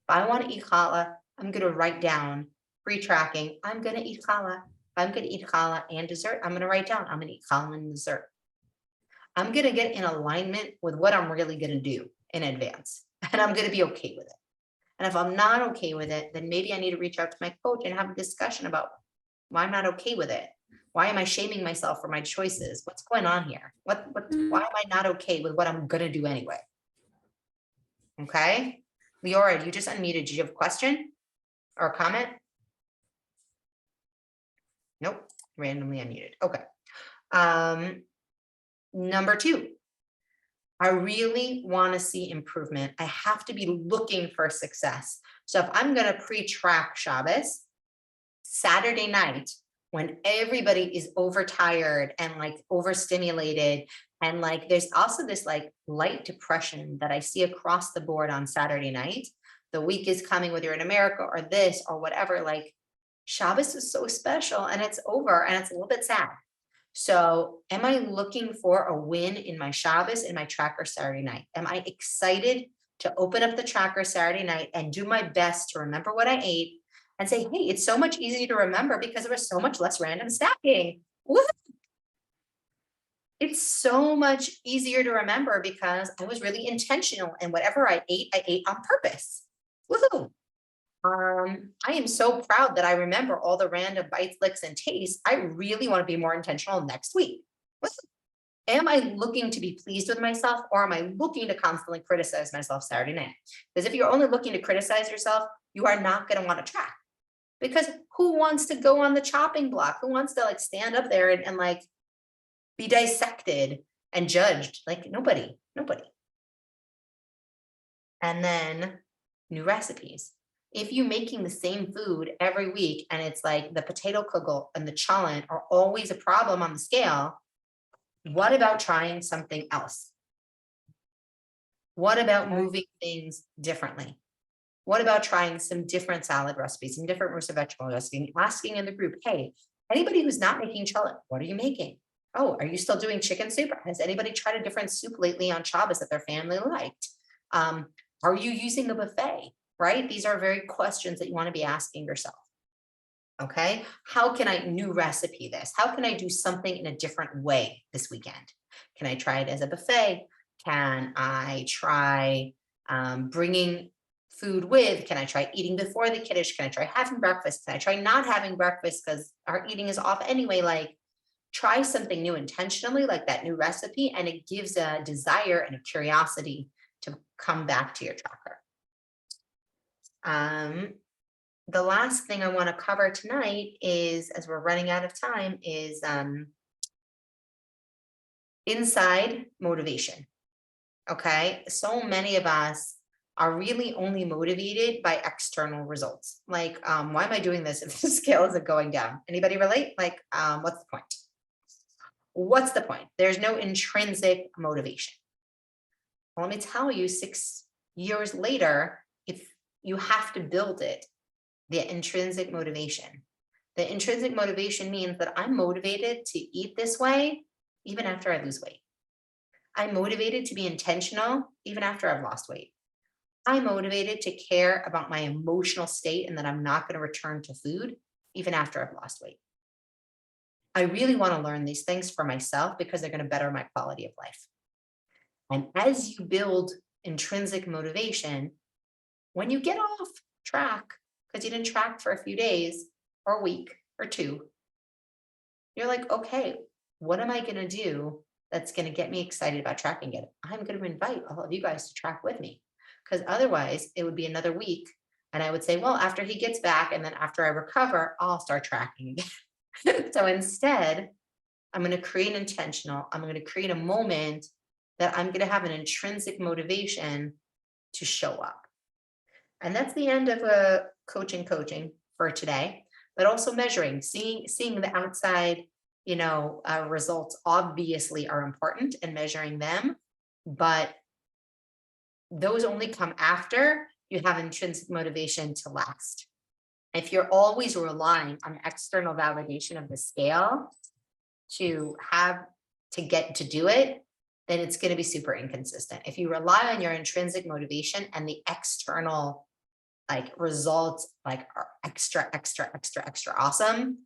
A: If I want to eat challah, I'm going to write down pre-tracking. I'm going to eat challah. If I'm going to eat challah and dessert, I'm going to write down, I'm going to eat challah and dessert. I'm going to get in alignment with what I'm really going to do in advance. And I'm going to be okay with it. And if I'm not okay with it, then maybe I need to reach out to my coach and have a discussion about why I'm not okay with it. Why am I shaming myself for my choices? What's going on here? Why am I not okay with what I'm going to do anyway? Okay. Leora, you just unmuted. Did you have a question or a comment? Nope. Randomly unmuted. Okay. Number 2. I really want to see improvement. I have to be looking for success. So if I'm going to pre-track Shabbos, Saturday night, when everybody is overtired and like overstimulated, and like there's also this like light depression that I see across the board on Saturday night. The week is coming, whether you're in America or this or whatever, like Shabbos is so special and it's over and it's a little bit sad. So am I looking for a win in my Shabbos, in my tracker Saturday night? Am I excited to open up the tracker Saturday night and do my best to remember what I ate and say, hey, it's so much easier to remember because there was so much less random stacking. Woo! It's so much easier to remember because I was really intentional and whatever I ate on purpose. Woohoo! I am so proud that I remember all the random bites, licks, and tastes. I really want to be more intentional next week. Am I looking to be pleased with myself or am I looking to constantly criticize myself Saturday night? Because if you're only looking to criticize yourself, you are not going to want to track. Because who wants to go on the chopping block? Who wants to like stand up there and like be dissected and judged? Like nobody. And then new recipes. If you're making the same food every week and it's like the potato kugel and the chalent are always a problem on the scale, what about trying something else? What about moving things differently? What about trying some different salad recipes, some different roast of vegetable recipes, asking in the group, hey, anybody who's not making chalent, what are you making? Oh, are you still doing chicken soup? Has anybody tried a different soup lately on Shabbos that their family liked? Are you using a buffet? Right? These are very questions that you want to be asking yourself. Okay. How can I new recipe this? How can I do something in a different way this weekend? Can I try it as a buffet? Can I try bringing food with? Can I try eating before the kiddish? Can I try having breakfast? Can I try not having breakfast because our eating is off anyway? Like, try something new intentionally, like that new recipe, and it gives a desire and a curiosity to come back to your tracker. The last thing I want to cover tonight is, as we're running out of time, is inside motivation. Okay, so many of us are really only motivated by external results. Like, why am I doing this if the scale isn't going down? Anybody relate? Like, what's the point? What's the point? There's no intrinsic motivation. Well, let me tell you, 6 years later, if you have to build it, the intrinsic motivation. The intrinsic motivation means that I'm motivated to eat this way even after I lose weight. I'm motivated to be intentional even after I've lost weight. I'm motivated to care about my emotional state and that I'm not going to return to food even after I've lost weight. I really want to learn these things for myself because they're going to better my quality of life. And as you build intrinsic motivation, when you get off track because you didn't track for a few days or a week or two, you're like, okay, what am I going to do that's going to get me excited about tracking it? I'm going to invite all of you guys to track with me, because otherwise it would be another week. And I would say, well, after he gets back and then after I recover, I'll start tracking again. So instead, I'm going to create I'm going to create a moment that I'm going to have an intrinsic motivation to show up. And that's the end of a coaching for today, but also measuring, seeing the outside, results obviously are important, and measuring them, but those only come after you have intrinsic motivation to last. If you're always relying on external validation of the scale to get to do it, then it's going to be super inconsistent. If you rely on your intrinsic motivation and the external results are extra awesome,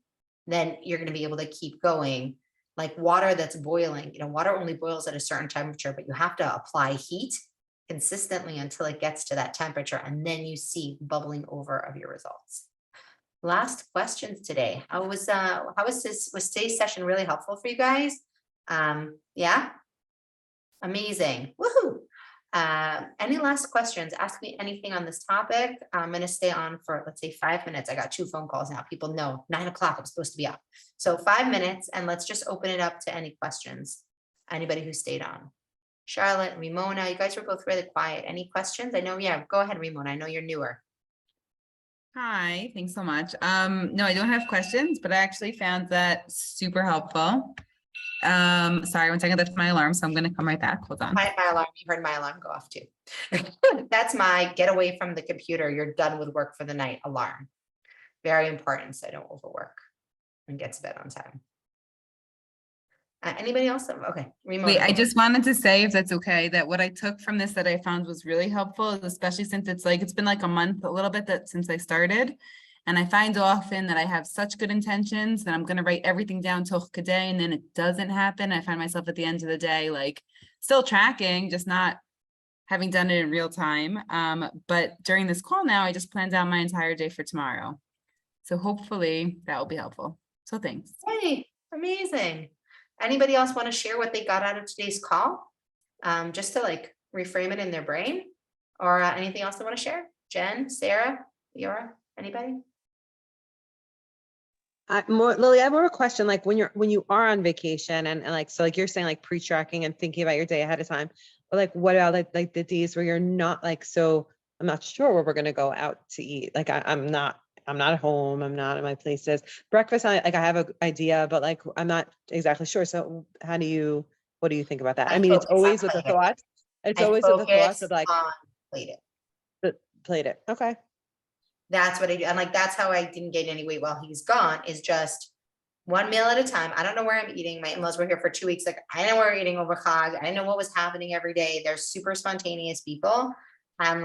A: then you're going to be able to keep going. Like water that's boiling, water only boils at a certain temperature, but you have to apply heat consistently until it gets to that temperature, and then you see bubbling over of your results. Last questions today. Was today's session really helpful for you guys? Yeah, amazing. Woohoo! Any last questions? Ask me anything on this topic. I'm going to stay on for, let's say, 5 minutes. I got 2 phone calls now. People know 9 o'clock I'm supposed to be up. So 5 minutes, and let's just open it up to any questions. Anybody who stayed on. Charlotte, Ramona, you guys were both really quiet. Any questions? I know, yeah, go ahead, Ramona. I know you're newer.
H: Hi, thanks so much. No, I don't have questions, but I actually found that super helpful. Sorry, 1 second, that's my alarm, so I'm gonna come right back. Hold on.
A: My alarm, you heard my alarm go off too. That's my get away from the computer, you're done with work for the night alarm. Very important, so I don't overwork and get to bed on time. Anybody else? Okay. Ramona.
H: Wait, I just wanted to say, if that's okay, that what I took from this that I found was really helpful, especially since it's been like a month, a little bit since I started. And I find often that I have such good intentions that I'm going to write everything down till today, and then it doesn't happen. I find myself at the end of the day, still tracking, just not having done it in real time. But during this call now, I just planned out my entire day for tomorrow. So hopefully that will be helpful. So thanks.
A: Hey, amazing. Anybody else want to share what they got out of today's call? Just to reframe it in their brain, or anything else they want to share? Jen, Sarah, Leora, anybody?
G: Lily, I have more a question. When you are on vacation and you're saying pre-tracking and thinking about your day ahead of time, but what about the days where you're not so I'm not sure where we're going to go out to eat. I'm not at home. I'm not at my places. Breakfast, I have an idea, but I'm not exactly sure. So what do you think about that? I mean, it's always with the thoughts. It's always with the thoughts of plate it. Okay.
A: That's what I do. And that's how I didn't gain any weight while he's gone, is just one meal at a time. I don't know where I'm eating. My in-laws were here for 2 weeks. I know we're eating over Chag. I know what was happening every day. They're super spontaneous people. I'm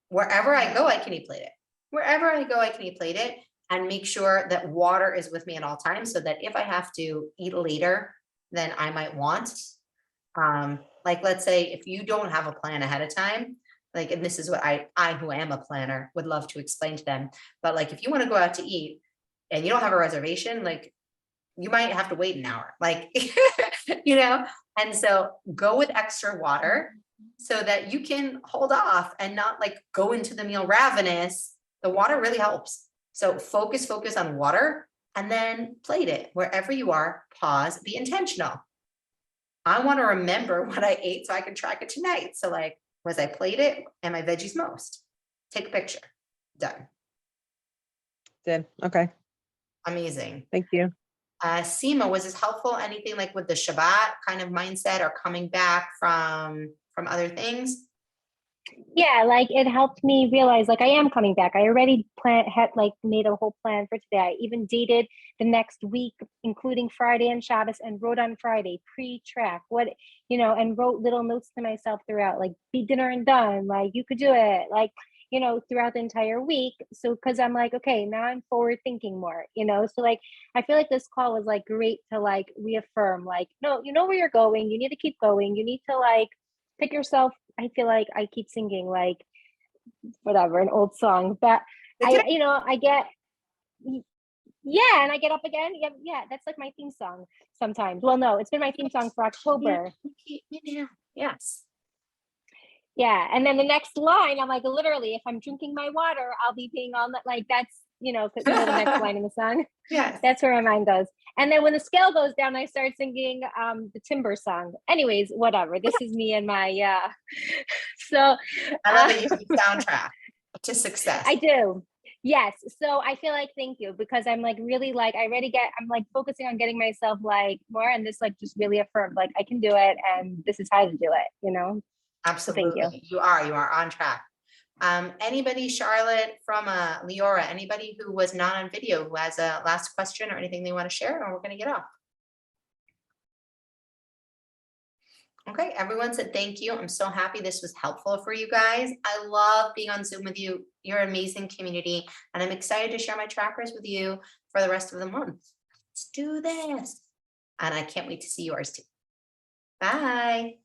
A: wherever I go, I can eat plated. Wherever I go, I can eat plated, and make sure that water is with me at all times, so that if I have to eat later than I might want, let's say if you don't have a plan ahead of time, Like, and this is what I who am a planner would love to explain to them. But like, if you want to go out to eat and you don't have a reservation, like you might have to wait an hour, like, you know? And so go with extra water so that you can hold off and not like go into the meal ravenous. The water really helps. So focus on water and then plate it wherever you are, pause, be intentional. I want to remember what I ate so I can track it tonight. So like, was I plated? Am I veggies most? Take a picture. Done.
G: Did, okay,
A: Amazing.
G: thank you.
A: Seema, was this helpful? Anything like with the Shabbat kind of mindset or coming back from other things?
E: Yeah, like it helped me realize like I am coming back. I already had like made a whole plan for today. I even dated the next week, including Friday and Shabbos, and wrote on Friday, pre-track, what, you know, and wrote little notes to myself throughout, like be dinner and done, like you could do it, like, you know, throughout the entire week. So because I'm like, okay, now I'm forward thinking more, you know. So like I feel like this call was like great to like reaffirm, like, no, you know where you're going, you need to keep going, you need to like pick yourself. I feel like I keep singing like whatever, an old song, but I, you know, I get, yeah, and I get up again. Yeah, yeah, that's like my theme song sometimes. Well, no, it's been my theme song for October.
A: Yes.
E: Yeah, and then the next line, I'm like, literally, if I'm drinking my water, I'll be peeing on that. Like that's, you know, the next line in the song.
A: Yes.
E: That's where my mind goes. And then when the scale goes down, I start singing the Timber song. Anyways, whatever. This is me and my so
A: I love that you have a soundtrack to success.
E: I do. Yes. So I feel like thank you, because I'm like really like I'm like focusing on getting myself like more, and this like just really affirmed like I can do it and this is how to do it, you know.
A: Absolutely. You are on track. Anybody, Charlotte, from Leora, anybody who was not on video who has a last question or anything they want to share, or we're going to get off. Okay, everyone said thank you. I'm so happy this was helpful for you guys. I love being on Zoom with you. You're an amazing community, and I'm excited to share my trackers with you for the rest of the month. Let's do this. And I can't wait to see yours too. Bye.